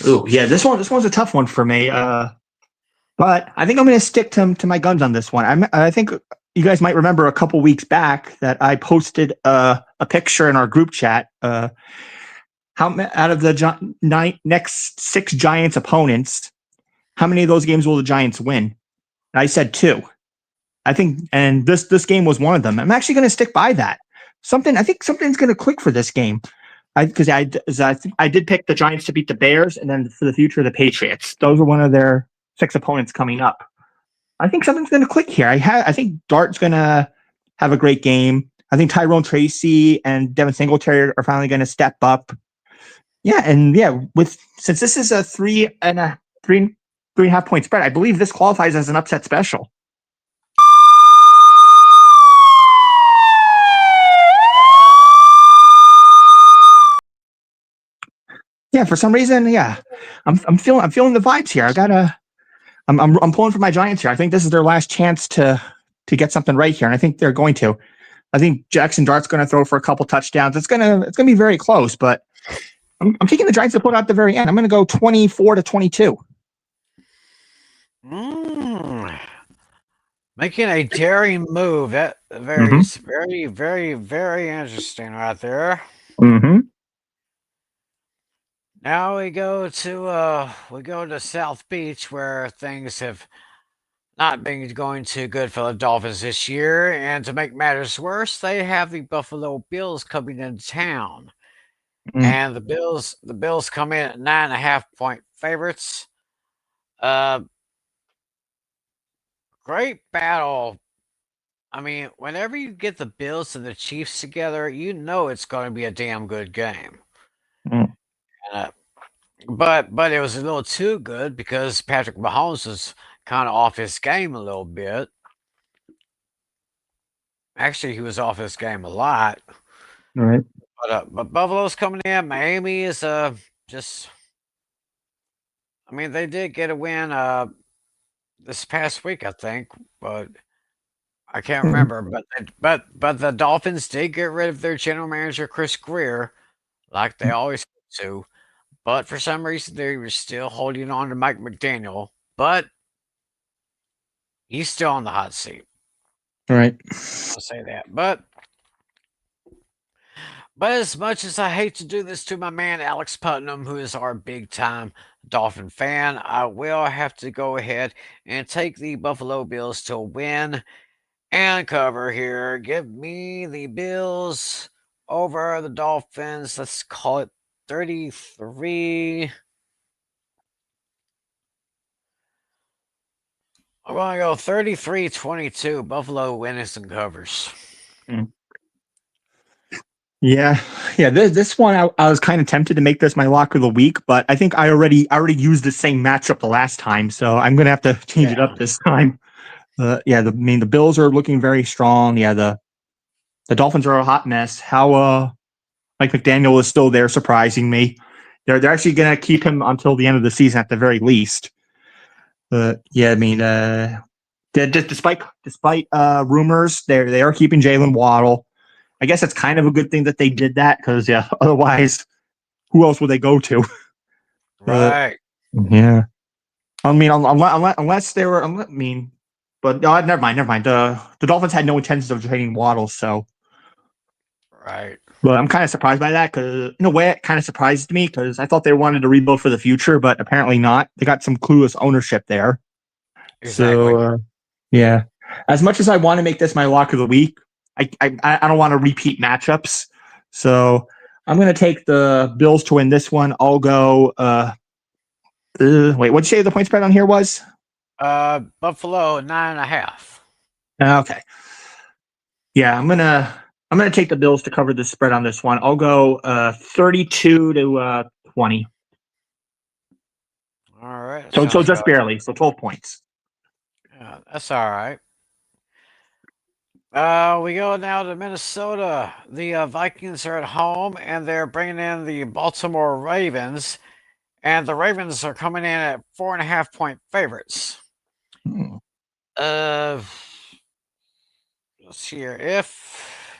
Ooh, yeah, this one's a tough one for me. But I think I'm going to stick to my guns on this one. I think you guys might remember a couple weeks back that I posted a picture in our group chat. Out of the next 6 Giants opponents, how many of those games will the Giants win? And I said 2. I think, and this game was one of them. I'm actually going to stick by that. I think something's going to click for this game. Because I did pick the Giants to beat the Bears, and then for the future, the Patriots. Those are one of their 6 opponents coming up. I think something's going to click here. I think Dart's going to have a great game. I think Tyrone Tracy and Devin Singletary are finally going to step up. Yeah, and yeah, since this is a 3.5 point spread, I believe this qualifies as an upset special. Yeah, for some reason, yeah, I'm feeling the vibes here. I'm pulling for my Giants here. I think this is their last chance to get something right here, and I think they're going to. I think Jackson Dart's going to throw for a couple touchdowns. It's gonna be very close, but I'm taking the Giants to put out at the very end. I'm going to go 24-22. Making a daring move. That very, very, very, very interesting right there. Mm-hmm. Now we go to South Beach, where things have not been going too good for the Dolphins this year, and to make matters worse, they have the Buffalo Bills coming into town. And the Bills come in at 9.5-point favorites. Great battle. I mean, whenever you get the Bills and the Chiefs together, you know it's going to be a damn good game. But it was a little too good because Patrick Mahomes was kind of off his game a little bit. Actually, he was off his game a lot. All right. But Buffalo's coming in. Miami is just. I mean, they did get a win this past week, I think, but I can't remember. But the Dolphins did get rid of their general manager Chris Greer, like they always do. But for some reason, they were still holding on to Mike McDaniel. But he's still on the hot seat. All right. I'll say that. But as much as I hate to do this to my man Alex Putnam, who is our big time Dolphin fan, I will have to go ahead and take the Buffalo Bills to win and cover here. Give me the Bills over the Dolphins. Let's call it 33. I'm going to go 33-22. Buffalo wins and covers. Yeah. This one, I was kind of tempted to make this my lock of the week, but I think I already used the same matchup the last time, so I'm going to have to change it up this time. The Bills are looking very strong. Yeah, the Dolphins are a hot mess. How Mike McDaniel is still there, surprising me. They're actually going to keep him until the end of the season at the very least. Despite rumors, they are keeping Jalen Waddle. I guess it's kind of a good thing that they did that because otherwise, who else would they go to? Right. Yeah. I mean, unless they were, but no, never mind. The Dolphins had no intentions of trading Waddle, so. Right. But I'm kind of surprised by that because, in a way, it kind of surprised me because I thought they wanted to rebuild for the future, but apparently not. They got some clueless ownership there. Exactly. So, yeah. As much as I want to make this my lock of the week, I don't want to repeat matchups. So I'm going to take the Bills to win this one. I'll go. Wait, what'd you say the point spread on here was? Buffalo 9.5. Okay. Yeah, I'm gonna take the Bills to cover the spread on this one. I'll go 32 to 20. All right. So sounds just about- barely. So 12 points. Yeah, that's all right. We go now to Minnesota. The Vikings are at home, and they're bringing in the Baltimore Ravens, and the Ravens are coming in at 4.5-point favorites. Hmm. Let's see here. If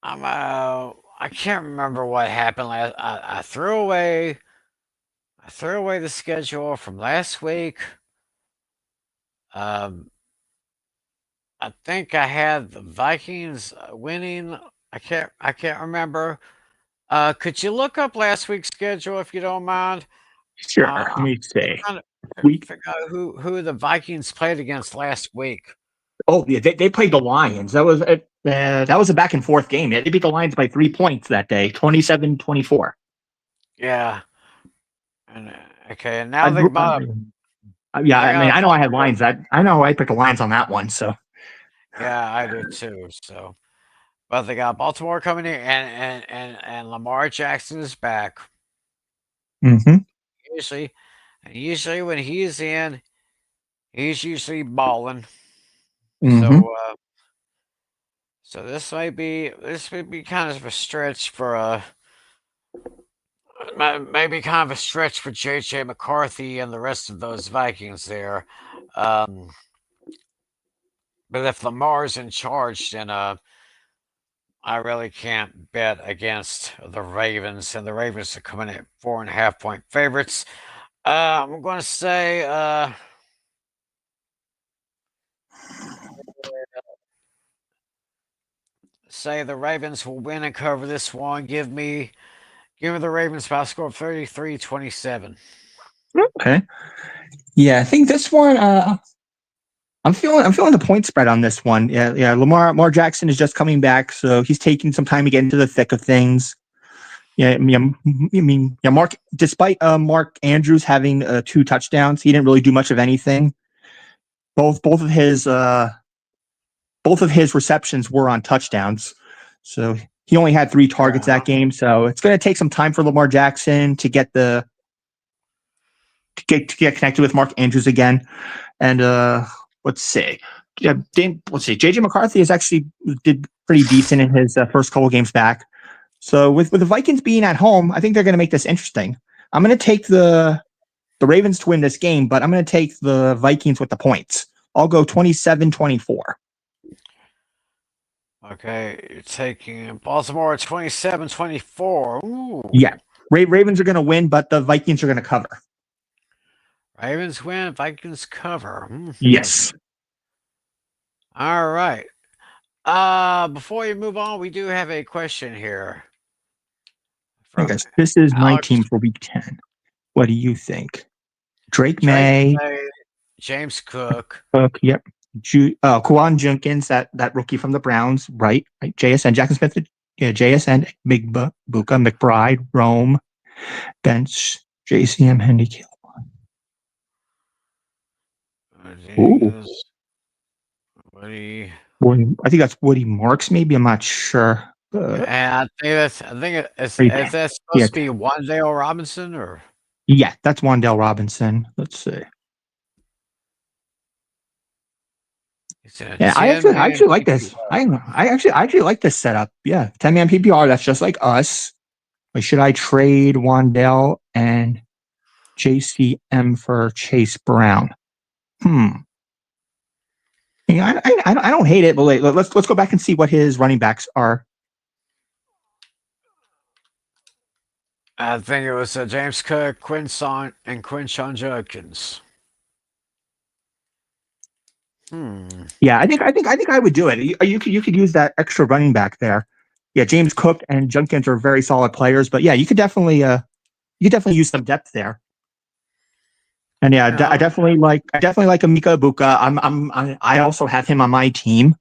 I can't remember what happened last. I threw away the schedule from last week. I think I had the Vikings winning. I can't remember. Could you look up last week's schedule if you don't mind? Sure. Let me see. Trying to Week. figure out who the Vikings played against last week. Oh yeah, they played the Lions. That was a back and forth game. They beat the Lions by 3 points that day, 27-24. Yeah. And okay, and now they got Yeah, they I mean, got I know I had Lions. I know I picked the Lions on that one. So yeah, I do too. So, but they got Baltimore coming in, and Lamar Jackson is back. Mhm. Usually when he's in, he's usually balling. Mhm. So this may be kind of a stretch for maybe kind of a stretch for JJ McCarthy and the rest of those Vikings there. But if Lamar's in charge, then I really can't bet against the Ravens, and the Ravens are coming at 4.5-point favorites. I'm going to say the Ravens will win and cover this one. Give me the Ravens by a score of 33-27. Okay. Yeah, I think this one. I'm feeling the point spread on this one. Yeah. Lamar Jackson is just coming back, so he's taking some time to get into the thick of things. Yeah, Mark. Despite Mark Andrews having 2 touchdowns, he didn't really do much of anything. Both of his receptions were on touchdowns, so he only had 3 targets that game. So it's going to take some time for Lamar Jackson to get get connected with Mark Andrews again. And let's see. JJ McCarthy did pretty decent in his first couple games back. So with the Vikings being at home, I think they're going to make this interesting. I'm going to take the Ravens to win this game, but I'm going to take the Vikings with the points. I'll go 27-24. Okay, you're taking Baltimore at 27-24. Ooh. Yeah. Ravens are going to win, but the Vikings are going to cover. Ravens win, Vikings cover. Yes. All right. Before you move on, we do have a question here. I guess this is my Alex. team for week 10. What do you think? Drake May, James Cook. yep. Kwan Jenkins, that rookie from the Browns, right? JSN, Jackson Smith, JSN, Big Buka, McBride, Rome, Bench, JCM, Hendy, Woody. I think that's Woody Marks, maybe. I'm not sure. And I think it's supposed to be Wan'Dale Robinson, or yeah, that's Wan'Dale Robinson. Let's see. Yeah, I actually like this. I actually like this setup. Yeah, 10-man PPR. That's just like us. Like, should I trade Wan'Dale and JCM for Chase Brown? Yeah, I don't hate it, but let's go back and see what his running backs are. I think it was James Cook, Quinshon Judkins. Yeah, I think I would do it. You could use that extra running back there. Yeah, James Cook and Judkins are very solid players, but yeah, you could definitely use some depth there. And yeah, I definitely like Emeka Ibuka. I also have him on my team.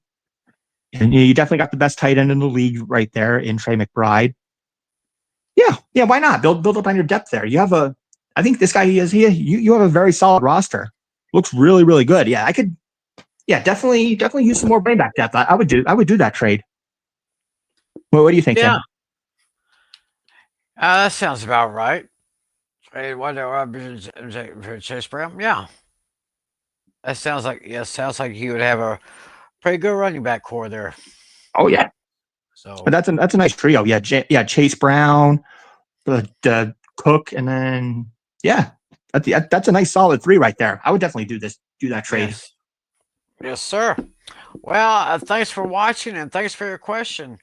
And you definitely got the best tight end in the league right there in Trey McBride. Yeah, why not? Build up on your depth there. You have I think this guy you have a very solid roster. Looks really, really good. Yeah, definitely use some more running back depth. I would do that trade. Well, what do you think, Yeah, Tim? that sounds about right. Trade what for Chase Brown? Yeah, that sounds like he would have a pretty good running back core there. Oh yeah, So but that's a nice trio. Yeah, Chase Brown, the Cook, and then that's a nice solid three right there. I would definitely do that trade. yes, sir. Well, thanks for watching and thanks for your question.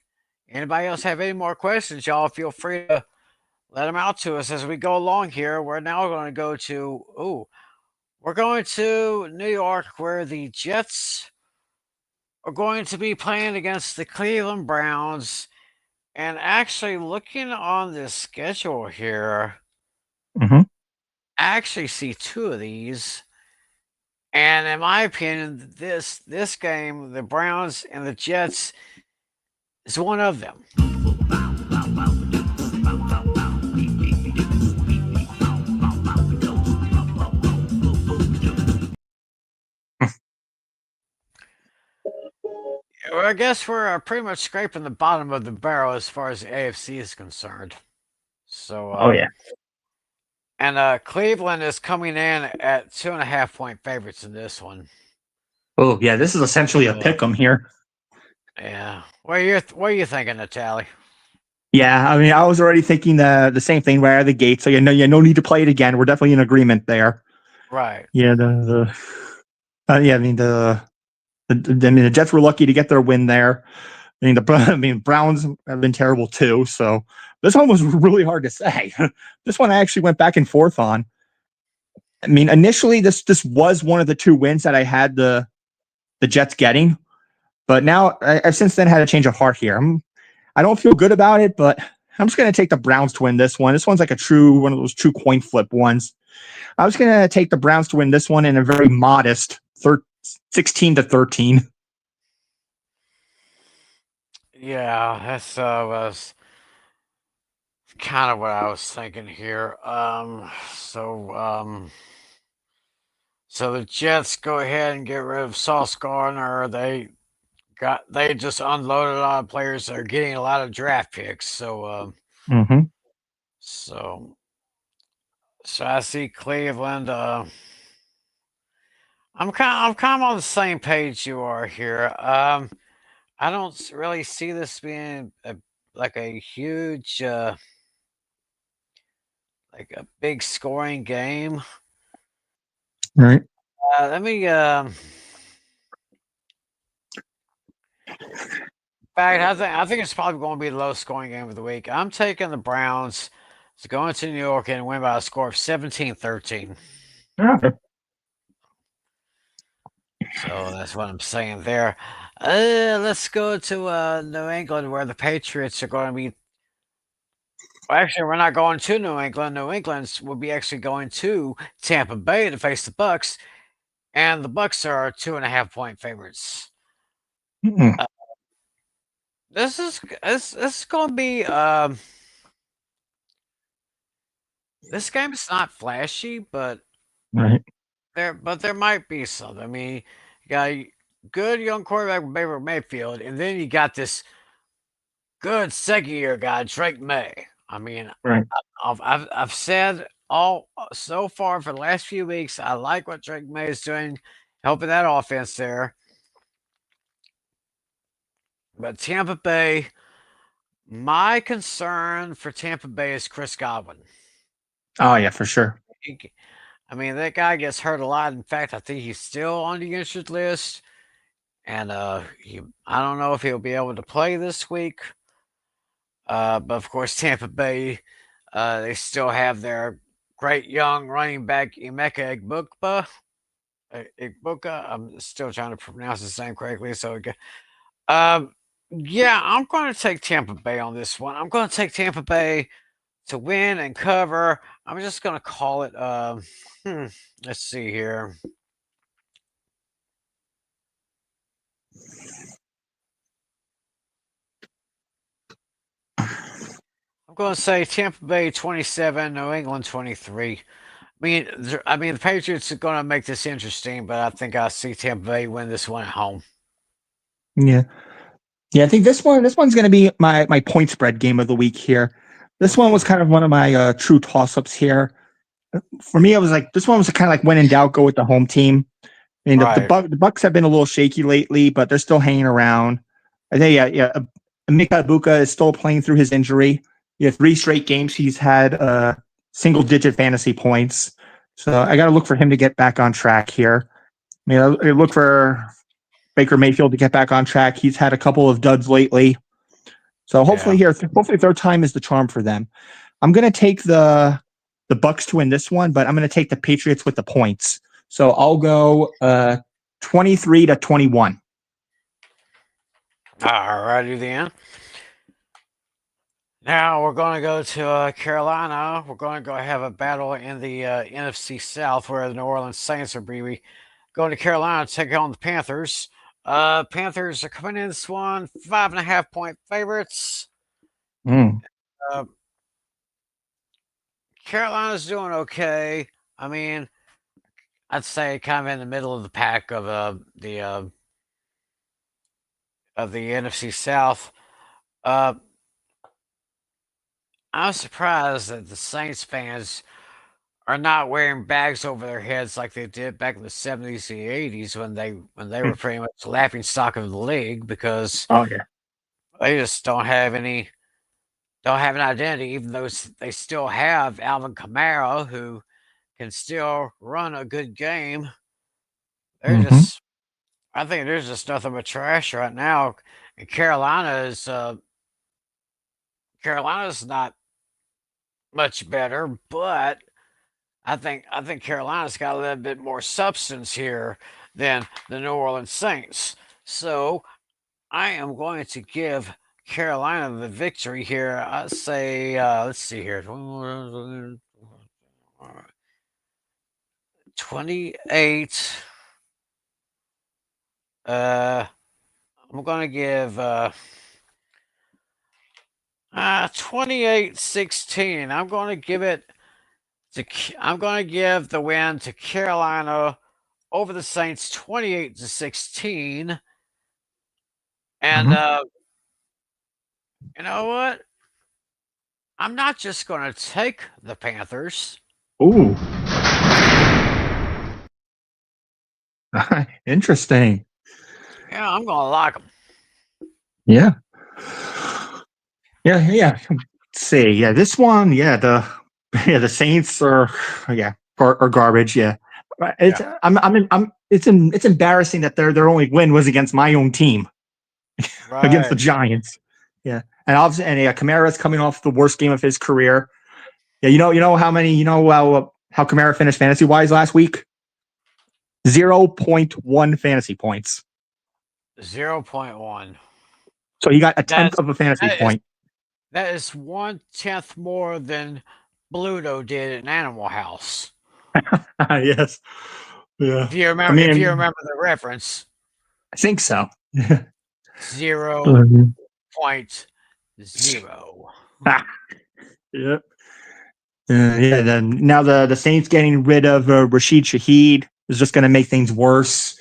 Anybody else have any more questions, y'all? Feel free to let them out to us as we go along here. We're now going to go to we're going to New York, where the Jets are going to be playing against the Cleveland Browns. And actually, looking on this schedule here, Mm-hmm. I actually see two of these. And in my opinion, this game, the Browns and the Jets, is one of them. Well, I guess we're pretty much scraping the bottom of the barrel as far as the AFC is concerned. So, Oh yeah. and Cleveland is coming in at 2.5 point favorites in this one. Oh yeah, this is essentially a pick 'em here. Yeah, what are you thinking, Natalie? Yeah, I mean, I was already thinking the same thing right out of the gate. So no need to play it again. We're definitely in agreement there. Right. Yeah, I mean the Jets were lucky to get their win there. I mean Browns have been terrible too. So this one was really hard to say. This one I actually went back and forth on. I mean, initially this was one of the two wins that I had the Jets getting, but now I've since then had a change of heart here. I don't feel good about it, but I'm just going to take the Browns to win this one. This one's like one of those true coin flip ones. I was going to take the Browns to win this one in a very modest 16-13. Yeah, that's was kind of what I was thinking here. So the Jets go ahead and get rid of Sauce Gardner. They just unloaded a lot of players that are getting a lot of draft picks. Mm-hmm. So I see Cleveland. I'm kind of on the same page you are here. I don't really see this being like a huge, like a big scoring game. Right. Let me. In fact, I think it's probably going to be the low scoring game of the week. I'm taking the Browns to go into New York and win by a score of 17-13. Okay. So that's what I'm saying there. Let's go to New England, where the Patriots are going to be. Well, actually, we're not going to New England. New England will be actually going to Tampa Bay to face the Bucks, and the Bucks are 2.5 point favorites. Mm-hmm. This is going to be. This game is not flashy, but Right. there might be something. I mean, you got a good young quarterback with Baker Mayfield, and then you got this good second year guy, Drake May. I mean, Right. I've said all so far for the last few weeks, I like what Drake May is doing, helping that offense there. But Tampa Bay, my concern for Tampa Bay is Chris Godwin. Oh yeah, for sure. I mean, that guy gets hurt a lot. In fact, I think he's still on the injured list. And I don't know if he'll be able to play this week. But of course, Tampa Bay, they still have their great young running back Emeka Igbokba. Igboka. I'm still trying to pronounce his name correctly. Yeah, I'm going to take Tampa Bay on this one. I'm going to take Tampa Bay to win and cover. I'm just going to call it. Let's see here. I'm going to say Tampa Bay 27, New England 23. I mean, the Patriots are going to make this interesting, but I think I see Tampa Bay win this one at home. Yeah. Yeah, I think this one's going to be my point spread game of the week here. This one was kind of one of my true toss ups here. For me, I was like, this one was kind of like when in doubt, go with the home team. I mean, Right. the Bucks have been a little shaky lately, but they're still hanging around. I think, Mika Ibuka is still playing through his injury. 3 straight games he's had single digit fantasy points. So I got to look for him to get back on track here. I mean, I look for Baker Mayfield to get back on track. He's had a couple of duds lately. So hopefully third time is the charm for them. I'm going to take the Bucks to win this one, but I'm going to take the Patriots with the points. So I'll go 23-21. All righty then. Now we're going to go to Carolina. We're going to go have a battle in the NFC South where the New Orleans Saints are going to Carolina to take on the Panthers. Panthers are coming in this one 5.5-point favorites. Mm. Carolina's doing okay. I mean, I'd say kind of in the middle of the pack of the NFC South. I'm surprised that the Saints fans are not wearing bags over their heads like they did back in the 70s and 80s when they were pretty much the laughing stock of the league, because Oh yeah. they just don't have an identity, even though they still have Alvin Kamara, who can still run a good game. They're Mhm. just I think there's just nothing but trash right now. And Carolina's not much better, but I think Carolina's got a little bit more substance here than the New Orleans Saints. So I am going to give Carolina the victory here. I say, let's see here, 28. I'm going to give 28-16. I'm going to give the win to Carolina over the Saints 28-16. And you know what? I'm not just going to take the Panthers. Ooh. Interesting. Yeah, I'm going to lock them. Yeah. Yeah. Let's see. Yeah, this one, the Saints are garbage. Yeah. It's it's embarrassing that their only win was against my own team, against the Right. Giants. Yeah. And obviously, Kamara's coming off the worst game of his career. Yeah, you know how Kamara finished fantasy wise last week? 0.1 fantasy points. 0.1. So he got a tenth of a fantasy point. That is 1/10 more than Bluto did in Animal House. Yes. Yeah. If you remember the reference. I think so. 0.0. Yep. Then now the Saints getting rid of Rashid Shaheed is just going to make things worse.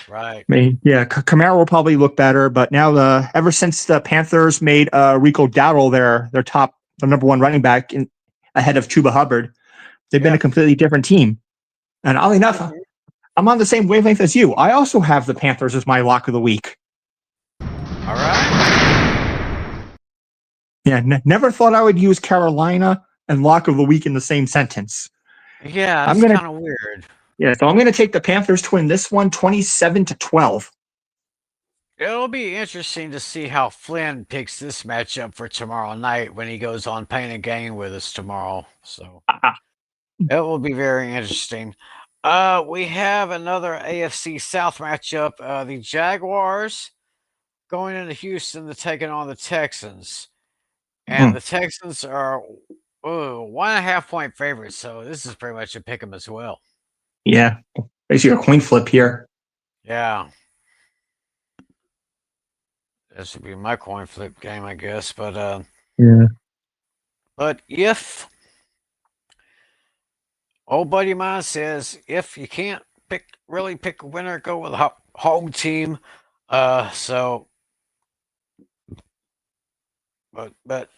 Right. I mean, Kamara will probably look better, but now ever since the Panthers made Rico Dowdle their number one running back ahead of Chuba Hubbard, they've been a completely different team. And oddly enough, I'm on the same wavelength as you. I also have the Panthers as my lock of the week. All right. Yeah, never thought I would use Carolina and lock of the week in the same sentence. Yeah, it's kind of weird. Yeah, so I'm going to take the Panthers to win this one 27-12. It'll be interesting to see how Flynn picks this matchup for tomorrow night when he goes on Pain and Gain with us tomorrow. So it will be very interesting. We have another AFC South matchup. The Jaguars going into Houston to taking on the Texans. And the Texans are 1.5 point favorites. So this is pretty much a pick 'em as well. Yeah, basically a coin flip here. Yeah. This would be my coin flip game, I guess. But yeah. But if old buddy of mine says if you can't really pick a winner, go with a home team. So but but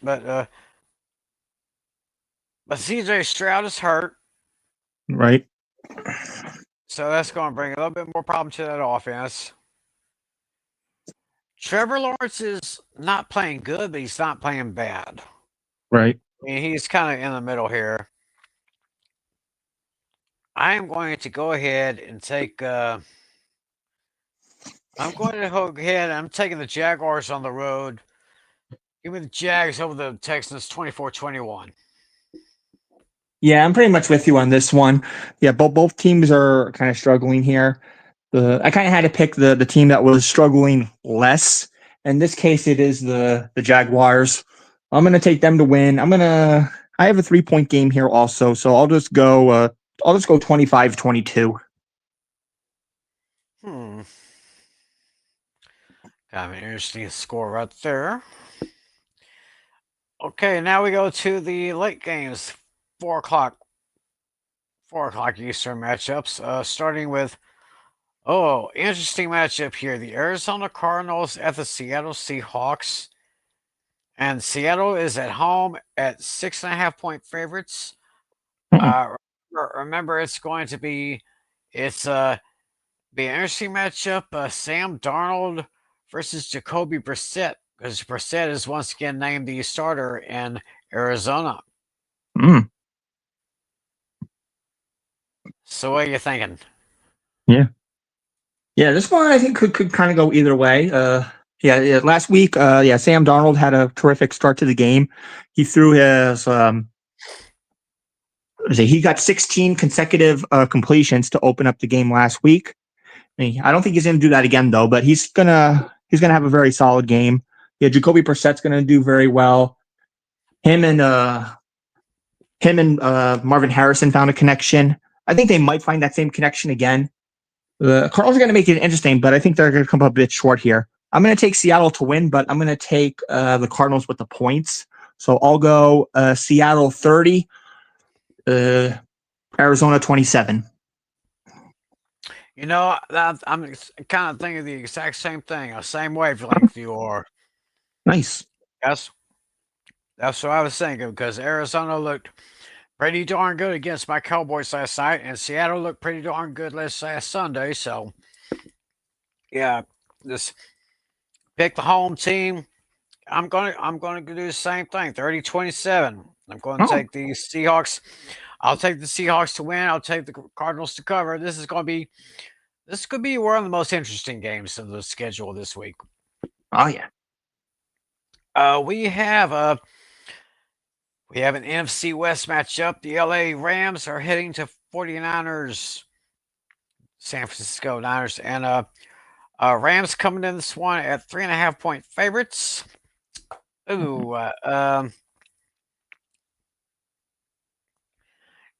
CJ Stroud is hurt, Right. so that's going to bring a little bit more problem to that offense. Trevor Lawrence is not playing good, but he's not playing bad. Right. I mean, he's kind of in the middle here. I am going to go ahead and take. I'm going to go ahead. I'm taking the Jaguars on the road. Give me the Jags over the Texans 24-21. Yeah, I'm pretty much with you on this one. Yeah, both teams are kind of struggling here. I kind of had to pick the team that was struggling less. In this case, it is the Jaguars. I'm gonna take them to win. I have a 3-point game here also, so I'll just go 25-22. Hmm. Kind of an interesting score right there. Okay, now we go to the late games. 4 o'clock. 4 o'clock Eastern matchups. Starting with interesting matchup here. The Arizona Cardinals at the Seattle Seahawks. And Seattle is at home at 6.5 point favorites. Uh, remember, it's going to be be an interesting matchup. Sam Darnold versus Jacoby Brissett, because Brissett is once again named the starter in Arizona. Mm, So what are you thinking? yeah. Yeah, this one I think could kind of go either way. Yeah, last week, yeah, Sam Darnold had a terrific start to the game. He threw his he got 16 consecutive completions to open up the game last week. I don't think he's going to do that again though, but he's gonna have a very solid game. Yeah, Jacoby Brissett's going to do very well. Him and Marvin Harrison found a connection. I think they might find that same connection again. The Cardinals are going to make it interesting, but I think they're going to come up a bit short here. I'm going to take Seattle to win, but I'm going to take the Cardinals with the points. So I'll go Seattle 30, Arizona 27. You know, I'm kind of thinking the exact same thing, a same wavelength you are. Nice. Yes, that's what I was thinking because Arizona looked pretty darn good against my Cowboys last night, and Seattle looked pretty darn good last Sunday. So, yeah, just pick the home team. I'm gonna do the same thing. 30-27. I'm going to Oh, take the Seahawks. I'll take the Seahawks to win. I'll take the Cardinals to cover. This could be one of the most interesting games of the schedule this week. oh yeah. We have an NFC West matchup. The LA Rams are heading to 49ers, San Francisco Niners, and Rams coming in this one at 3.5 point favorites. Ooh,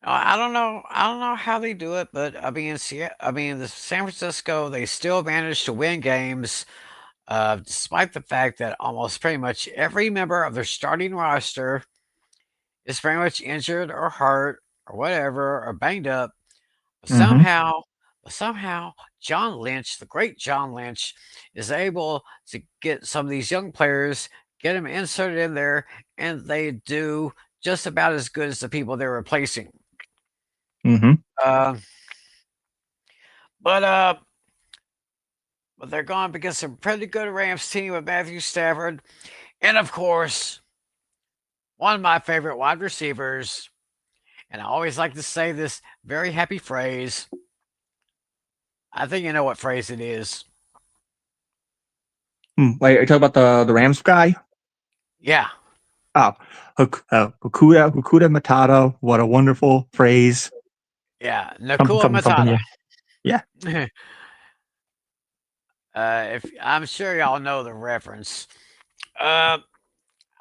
I don't know. I don't know how they do it, but the San Francisco, they still manage to win games, despite the fact that almost pretty much every member of their starting roster is pretty much injured or hurt or whatever or banged up. But Mm-hmm. somehow, John Lynch, the great John Lynch, is able to get some of these young players, get them inserted in there, and they do just about as good as the people they're replacing. Mm-hmm. Uh, but they're going up against a pretty good Rams team with Matthew Stafford, and of course, one of my favorite wide receivers. And I always like to say this very happy phrase. I think you know what phrase it is. Wait, are you talking about the Rams guy? Yeah. Oh, Hakuda Matata. What a wonderful phrase. Yeah. Something, Nakua something, something. Matata. Yeah. Yeah. If I'm sure y'all know the reference. Uh,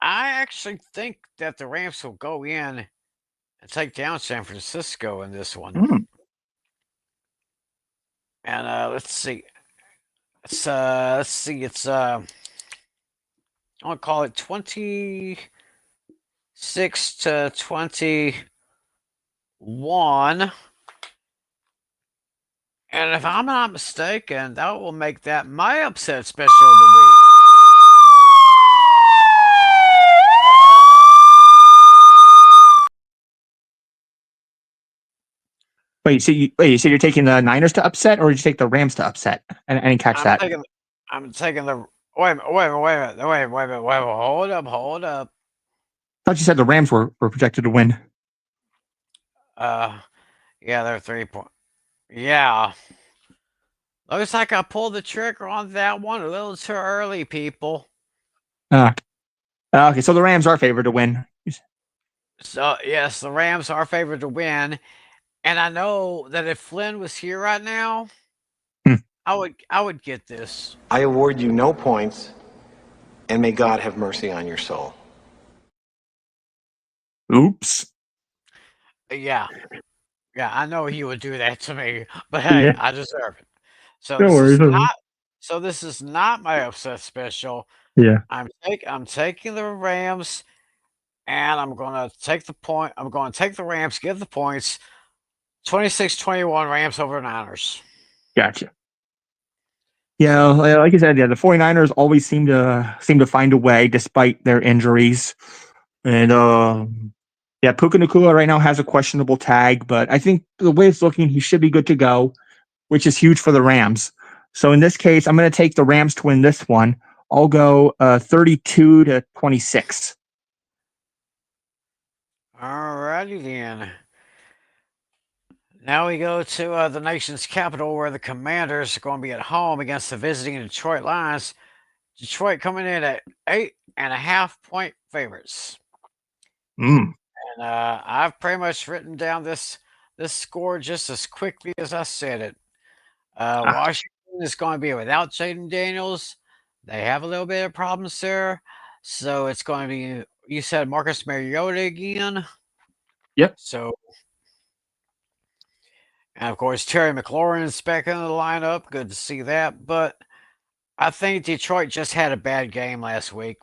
I actually think that the Rams will go in and take down San Francisco in this one. Mm. And let's see. Let's see. It's I'll call it 20. 6-21. And if I'm not mistaken, that will make that my upset special of the week. You said you're taking the Niners to upset, or did you take the Rams to upset? And I didn't catch I'm that. taking the wait a minute, hold up. I thought you said the Rams were projected to win. Yeah, they're 3 point. Yeah. Looks like I pulled the trigger on that one a little too early, people. Okay, so the Rams are favored to win. So yes, the Rams are favored to win. And I know that if Flynn was here right now, I would get this. I award you no points, and may God have mercy on your soul. Oops. Yeah. Yeah, I know he would do that to me, but hey, I deserve it. So No worries. this is not my upset special. Yeah. I'm taking the Rams, and I'm gonna take the point. I'm gonna take the Rams, give the points. 26-21 Rams over Niners. Gotcha. Yeah, like I said, the 49ers always seem to find a way despite their injuries. And Puka Nacua right now has a questionable tag, but I think the way it's looking, he should be good to go, which is huge for the Rams. So in this case, I'm going to take the Rams to win this one. I'll go 32-26. Alrighty then. Now we go to the nation's capital, where the Commanders are going to be at home against the visiting Detroit Lions. Detroit coming in at 8.5-point favorites. And I've pretty much written down this score just as quickly as I said it. Washington is going to be without Jaden Daniels. They have a little bit of problems there. So it's going to be, you said Marcus Mariota again. Yep. So, and of course, Terry McLaurin's back in the lineup. Good to see that. But I think Detroit just had a bad game last week.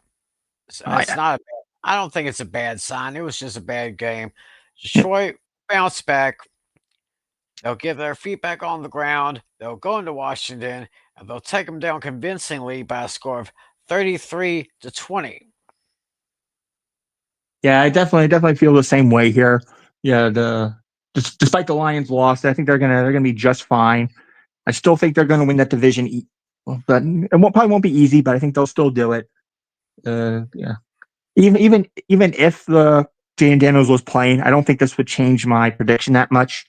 I don't think it's a bad sign. It was just a bad game. Detroit bounce back. They'll get their feet back on the ground. They'll go into Washington, and they'll take them down convincingly by a score of 33-20. Yeah, I definitely feel the same way here. Yeah, despite the Lions' loss, I think they're gonna be just fine. I still think they're gonna win that division, but it probably won't be easy. But I think they'll still do it. Yeah, even if the Jaden Daniels was playing, I don't think this would change my prediction that much.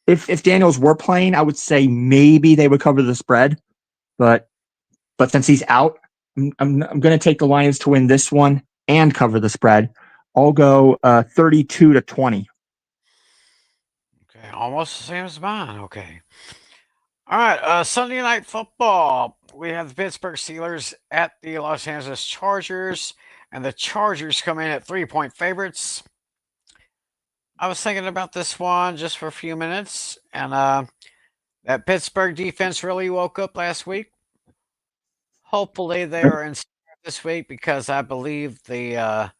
If Daniels were playing, I would say maybe they would cover the spread, but since he's out, I'm going to take the Lions to win this one and cover the spread. I'll go 32-20. Okay, almost the same as mine. Okay. All right, Sunday Night Football. We have the Pittsburgh Steelers at the Los Angeles Chargers, and the Chargers come in at 3-point favorites. I was thinking about this one just for a few minutes, and that Pittsburgh defense really woke up last week. Hopefully they are inspired this week, because I believe the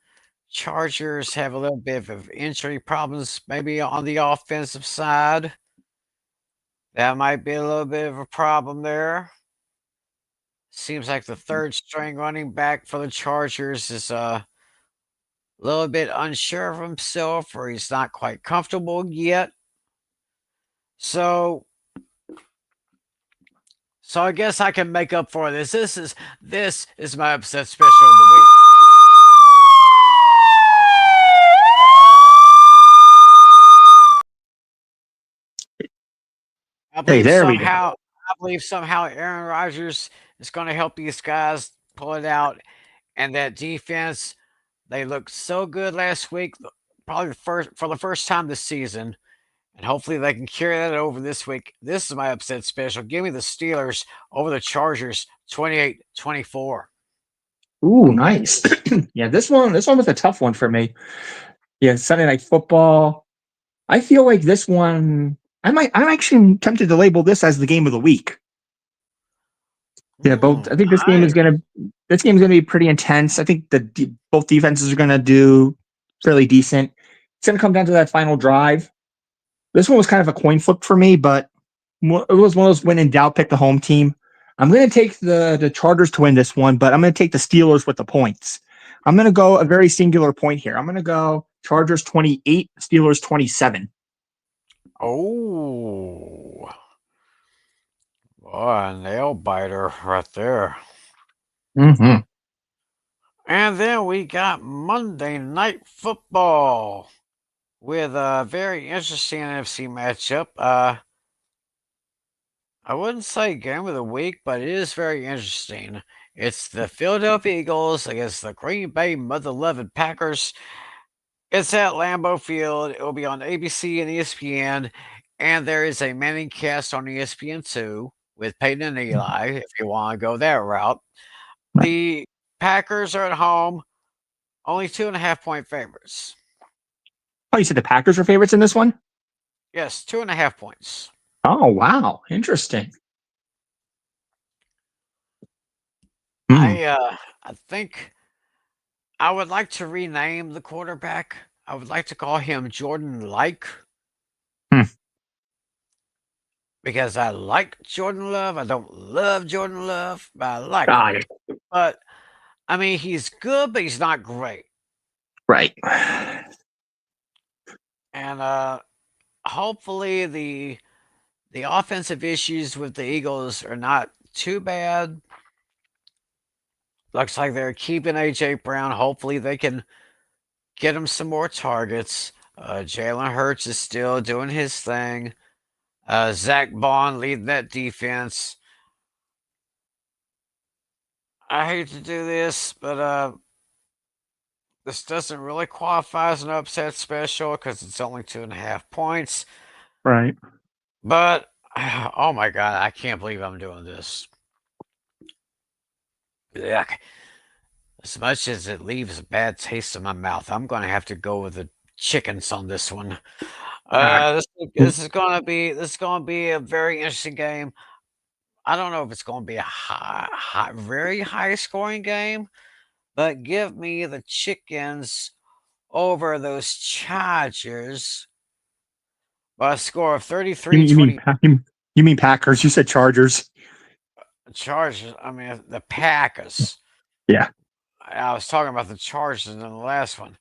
Chargers have a little bit of injury problems, maybe on the offensive side. That might be a little bit of a problem there. Seems like the third string running back for the Chargers is a little bit unsure of himself, or he's not quite comfortable yet. So I guess I can make up for this. This is my upset special of the week. I believe somehow Aaron Rodgers is going to help these guys pull it out, and that defense, they looked so good last week, probably for the first time this season, and hopefully they can carry that over this week. This is my upset special. Give me the Steelers over the Chargers, 28-24. Ooh, nice. Yeah, this one was a tough one for me. Yeah, Sunday Night Football. I feel like this one, I'm actually tempted to label this as the game of the week. Yeah, both. I think this game is gonna be pretty intense. I think both defenses are gonna do fairly decent. It's going to come down to that final drive. This one was kind of a coin flip for me, but it was one of those when in doubt, pick the home team. I'm going to take the Chargers to win this one, but I'm going to take the Steelers with the points. I'm going to go a very singular point here. I'm going to go Chargers 28, Steelers 27. Oh, boy, a nail biter right there. Mm-hmm. And then we got Monday Night Football with a very interesting NFC matchup. I wouldn't say game of the week, but it is very interesting. It's the Philadelphia Eagles against the Green Bay Mother Loving Packers. It's at Lambeau Field. It will be on ABC and ESPN, and there is a Manning cast on ESPN2 with Peyton and Eli if you want to go that route. The Packers are at home, only 2.5-point favorites. Oh, you said the Packers are favorites in this one? Yes, 2.5 points. Oh, wow. Interesting. I think I would like to rename the quarterback. I would like to call him Jordan Like. Hmm. Because I like Jordan Love. I don't love Jordan Love, but I like Got him. it. But I mean, he's good, but he's not great. Right. And hopefully the offensive issues with the Eagles are not too bad. Looks like they're keeping AJ Brown. Hopefully they can get him some more targets. Jalen Hurts is still doing his thing. Zach Bond leading that defense. I hate to do this, but this doesn't really qualify as an upset special because it's only 2.5 points. Right. But oh my god, I can't believe I'm doing this. Yuck. As much as it leaves a bad taste in my mouth, I'm going to have to go with the chickens on this one. This is going to be a very interesting game. I don't know if it's going to be a very high scoring game, but give me the chickens over those Chargers by a score of 33-20. You mean Packers? You said Chargers. Chargers. I mean the Packers. Yeah. I was talking about the Chargers in the last one.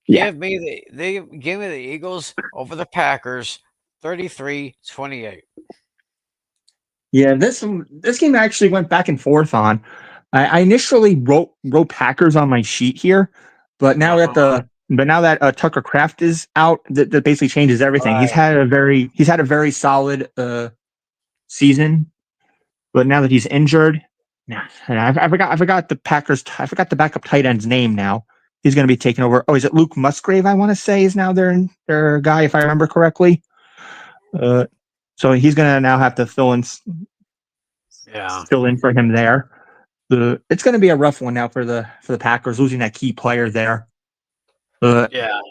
Yeah. Give me the Eagles over the Packers, 33-28. Yeah, this game actually went back and forth on. I initially wrote Packers on my sheet here, but now that Tucker Kraft is out, that basically changes everything. He's had a very solid season, but now that he's injured, I forgot the Packers. I forgot the backup tight end's name now. He's going to be taking over. Oh, is it Luke Musgrave? I want to say is now their guy, if I remember correctly. So he's going to now have to fill in for him there. It's going to be a rough one now for the Packers, losing that key player there. But I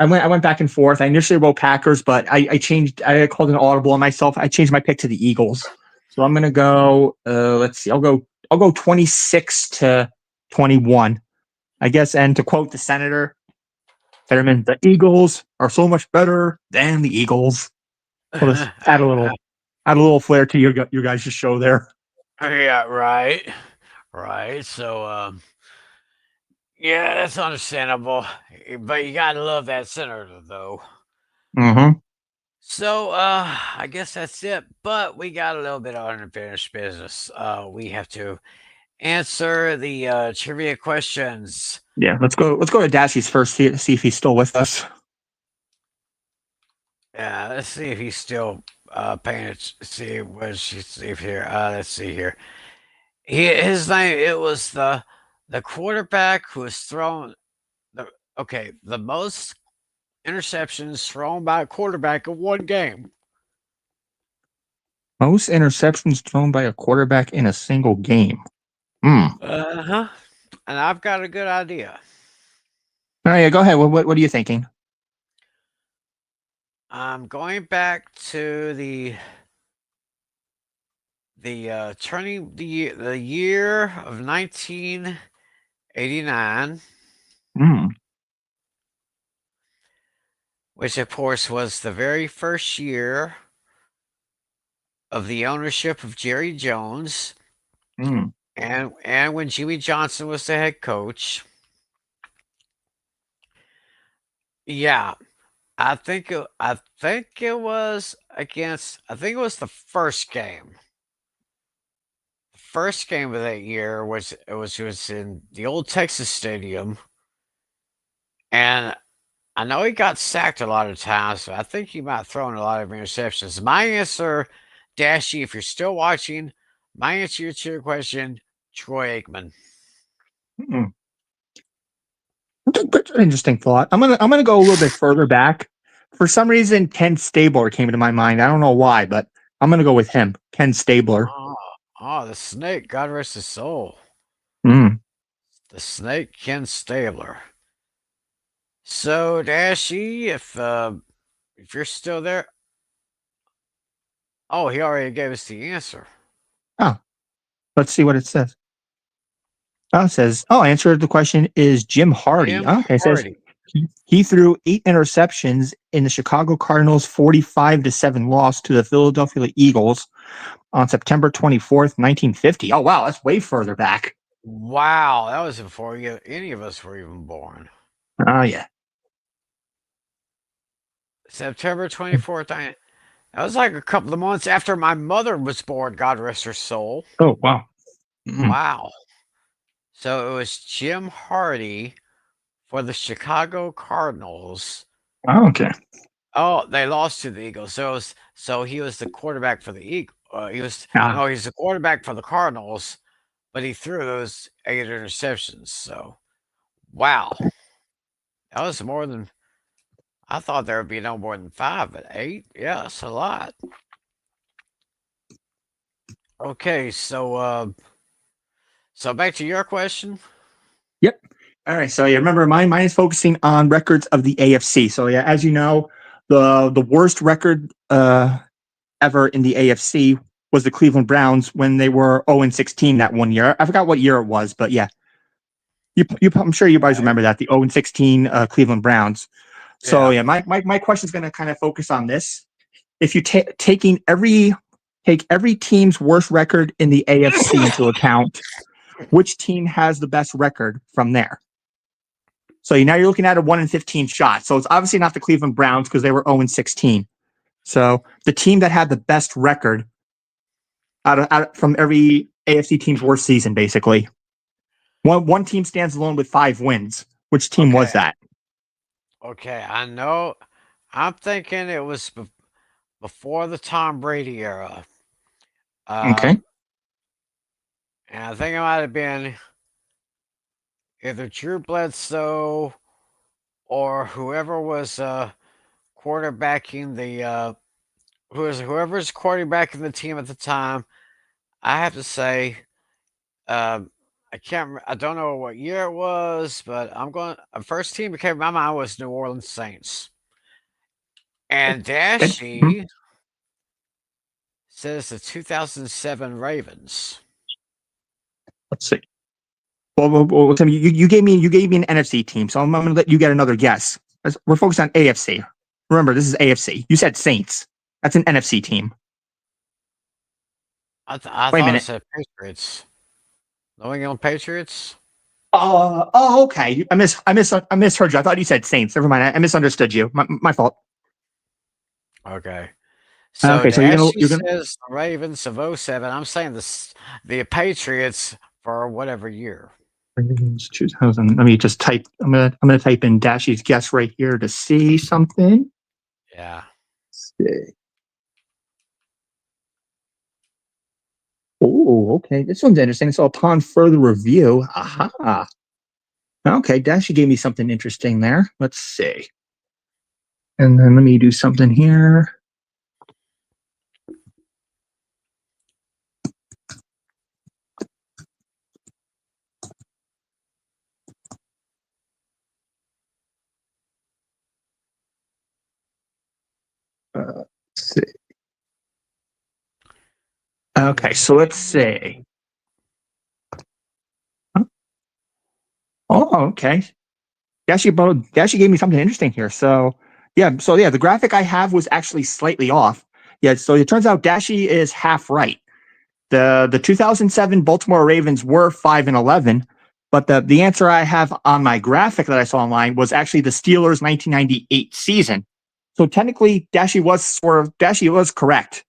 went back and forth. I initially wrote Packers, but I changed. I called an audible on myself. I changed my pick to the Eagles. So I'm going to go. Let's see. I'll go 26-21, I guess. And to quote the senator, Fetterman, the Eagles are so much better than the Eagles. We'll just add a little flair to your guys' show there. Yeah, right. So, yeah, that's understandable. But you gotta love that senator, though. Mm-hmm. So, I guess that's it. But we got a little bit of unfinished business. We have to answer the trivia questions. Yeah, let's go to Dashies first. See if he's still with us. Yeah, let's see if he's still paying it. See if here. Let's see here. His name. It was the quarterback who was thrown. The most interceptions thrown by a quarterback in one game. Most interceptions thrown by a quarterback in a single game. And I've got a good idea. Oh yeah, go ahead. What are you thinking? I'm going back to the year of 1989. which of course was the very first year of the ownership of Jerry Jones, Mm. and when Jimmy Johnson was the head coach. Yeah, I think it was against I think it was the first game. The first game of that year was in the old Texas Stadium, and I know he got sacked a lot of times, so I think he might have thrown a lot of interceptions. My answer, Dashy, if you're still watching, my answer to your question, Troy Aikman. Mm. That's an interesting thought. I'm gonna go a little bit further back. For some reason, Ken Stabler came into my mind. I don't know why, but I'm gonna go with him, Ken Stabler. Oh, the snake, God rest his soul. Mm. The snake, Ken Stabler. So, Dashy, if you're still there, oh, he already gave us the answer. Oh, let's see what it says. Oh, it says, answer to the question is Jim Hardy. Jim Okay, it says Hardy. he threw 8 interceptions in the Chicago Cardinals' 45-7 loss to the Philadelphia Eagles on September 24th, 1950. Oh, wow, that's way further back. Wow, that was before any of us were even born. Oh, yeah. September 24th. That was like a couple of months after my mother was born, God rest her soul. Oh, wow. Mm. Wow. So it was Jim Hardy for the Chicago Cardinals. Oh, okay. Oh, they lost to the Eagles. So he was the quarterback for the Eagles. He's the quarterback for the Cardinals, but he threw those 8 interceptions. So, wow, that was more than I thought. There would be no more than 5, but 8, yeah, that's a lot. Okay, so back to your question. Yep. All right. So yeah, remember mine is focusing on records of the AFC. So yeah, as you know, the worst record ever in the AFC was the Cleveland Browns when they were 0-16 that one year. I forgot what year it was, but yeah. I'm sure you guys remember that, the 0-16 Cleveland Browns. So yeah, my question is going to kind of focus on this. If you take every team's worst record in the AFC into account, which team has the best record from there? So now you're looking at a 1-15 shot. So it's obviously not the Cleveland Browns because they were 0-16. So the team that had the best record out from every AFC team's worst season, basically. One team stands alone with 5 wins. Which team was that? Okay, I know. I'm thinking it was before the Tom Brady era. Okay. And I think it might have been either Drew Bledsoe or whoever was quarterbacking whoever's quarterbacking the team at the time. I have to say, I don't know what year it was, but first team that came to my mind was New Orleans Saints. And Dashy says the 2007 Ravens. Let's see. Well, Tim, you gave me an NFC team, so I'm going to let you get another guess. We're focused on AFC. Remember, this is AFC. You said Saints. That's an NFC team. I Wait a thought minute. it said Patriots. New England Patriots. Okay. I misheard you. I thought you said Saints. Never mind. I misunderstood you. My fault. Okay. So Okay, so Dashy you're gonna says the Ravens of 07. I'm saying the Patriots for whatever year. 2000. Let me just type. I'm gonna type in Dashy's guess right here to see something. Yeah. Oh, okay. This one's interesting. So upon further review, aha. Okay, Dashy gave me something interesting there. Let's see. And then let me do something here. Let's see. Okay, so let's see. Oh, okay. Dashy gave me something interesting here. So Yeah, so yeah, the graphic I have was actually slightly off. Yeah, so it turns out Dashy is half right. The 2007 Baltimore Ravens were 5-11, but the answer I have on my graphic that I saw online was actually the Steelers' 1998 season. So technically, Dashy was correct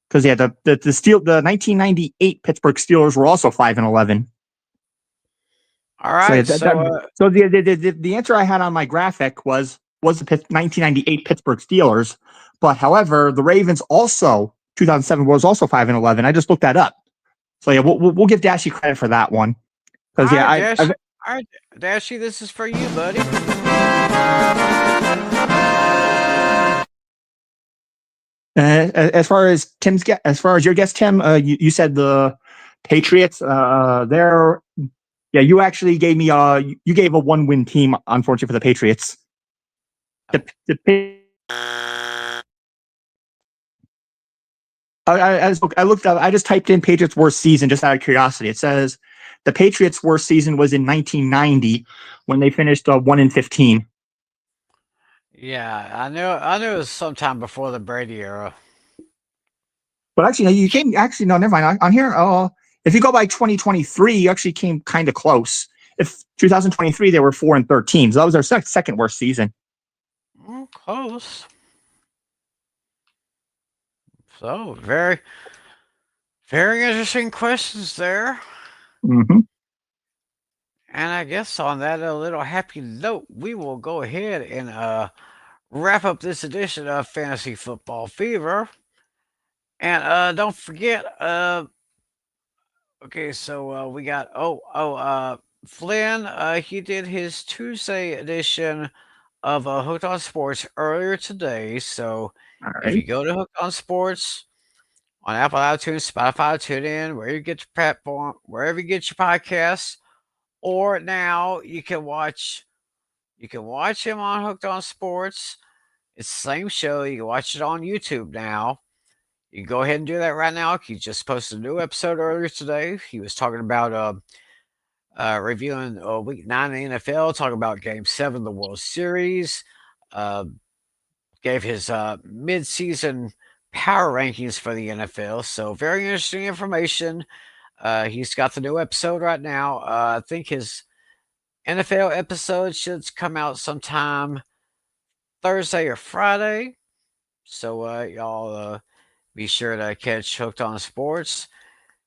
because yeah, the 1998 Pittsburgh Steelers were also 5-11. All So yeah, right. So so the answer I had on my graphic was the 1998 Pittsburgh Steelers, but however, the Ravens also 2007 was also 5-11. I just looked that up. So yeah, we'll give Dashy credit for that one all because yeah, right, Dash. All right, Dashy, this is for you, buddy. as far as your guess, Tim, you said the Patriots. They're yeah, you actually gave me you gave a 1-win team, unfortunately for the Patriots. I looked up. I just typed in Patriots worst season just out of curiosity. It says the Patriots worst season was in 1990 when they finished 1-15. Yeah, I knew it was sometime before the Brady era. But actually, no, you came. Actually, no, never mind. On here, if you go by 2023, you actually came kind of close. If 2023, they were 4-13, so that was our second worst season. Close. So very, very interesting questions there. Mm-hmm. And I guess on that little happy note, we will go ahead and wrap up this edition of Fantasy Football Fever. And don't forget, okay, so we got Flynn. He did his Tuesday edition of Hooked on Sports earlier today. So All if you right. go to Hooked on Sports on Apple iTunes, Spotify, TuneIn, where you get your platform, wherever you get your podcasts, or now you can watch him on Hooked on Sports. It's the same show. You can watch it on YouTube now. You can go ahead and do that right now. He just posted a new episode earlier today. He was talking about reviewing Week 9 in the NFL, talking about Game 7 of the World Series, gave his mid-season power rankings for the NFL. So very interesting information. He's got the new episode right now. I think his NFL episode should come out sometime Thursday or Friday. So y'all be sure to catch Hooked on Sports.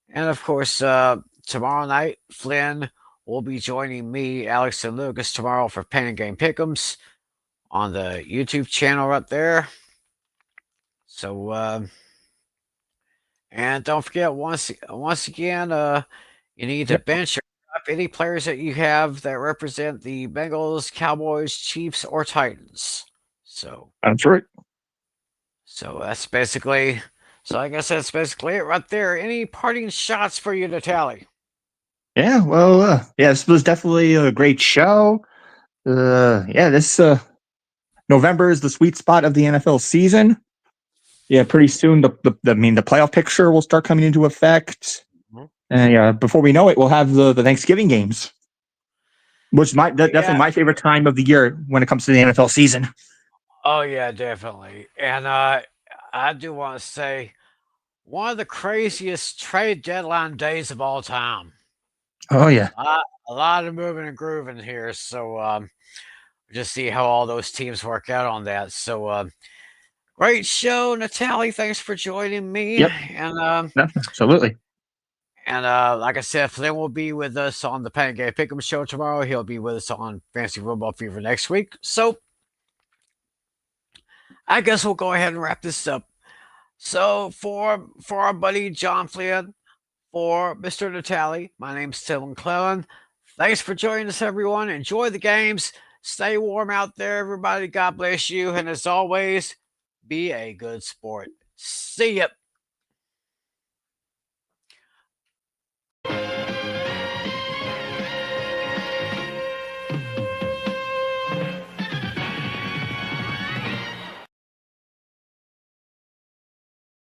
And of course, tomorrow night, Flynn will be joining me, Alex, and Lucas tomorrow for Pen and Game Pick'ems on the YouTube channel right there. So, and don't forget, once again, you need to bench or drop any players that you have that represent the Bengals, Cowboys, Chiefs, or Titans. So That's right. So that's basically, so I guess that's basically it right there. Any parting shots for you to tally? Yeah. Well, yeah, this was definitely a great show. Yeah, this November is the sweet spot of the NFL season. Yeah, pretty soon the playoff picture will start coming into effect. Mhm. And yeah, before we know it, we'll have the Thanksgiving games, which is definitely my favorite time of the year when it comes to the NFL season. Oh yeah, definitely. And I do want to say one of the craziest trade deadline days of all time. Oh yeah, A lot of moving and grooving here. So just see how all those teams work out on that. So great show, Natalie. Thanks for joining me. Yep. And absolutely. And like I said, Flynn will be with us on the Pen and Game Pick'em show tomorrow. He'll be with us on Fantasy Football Fever next week. So I guess we'll go ahead and wrap this up. So for our buddy John Flynn, for Mr. Natali, my name's Tim McClellan. Thanks for joining us, everyone. Enjoy the games. Stay warm out there, everybody. God bless you. And as always, be a good sport. See ya.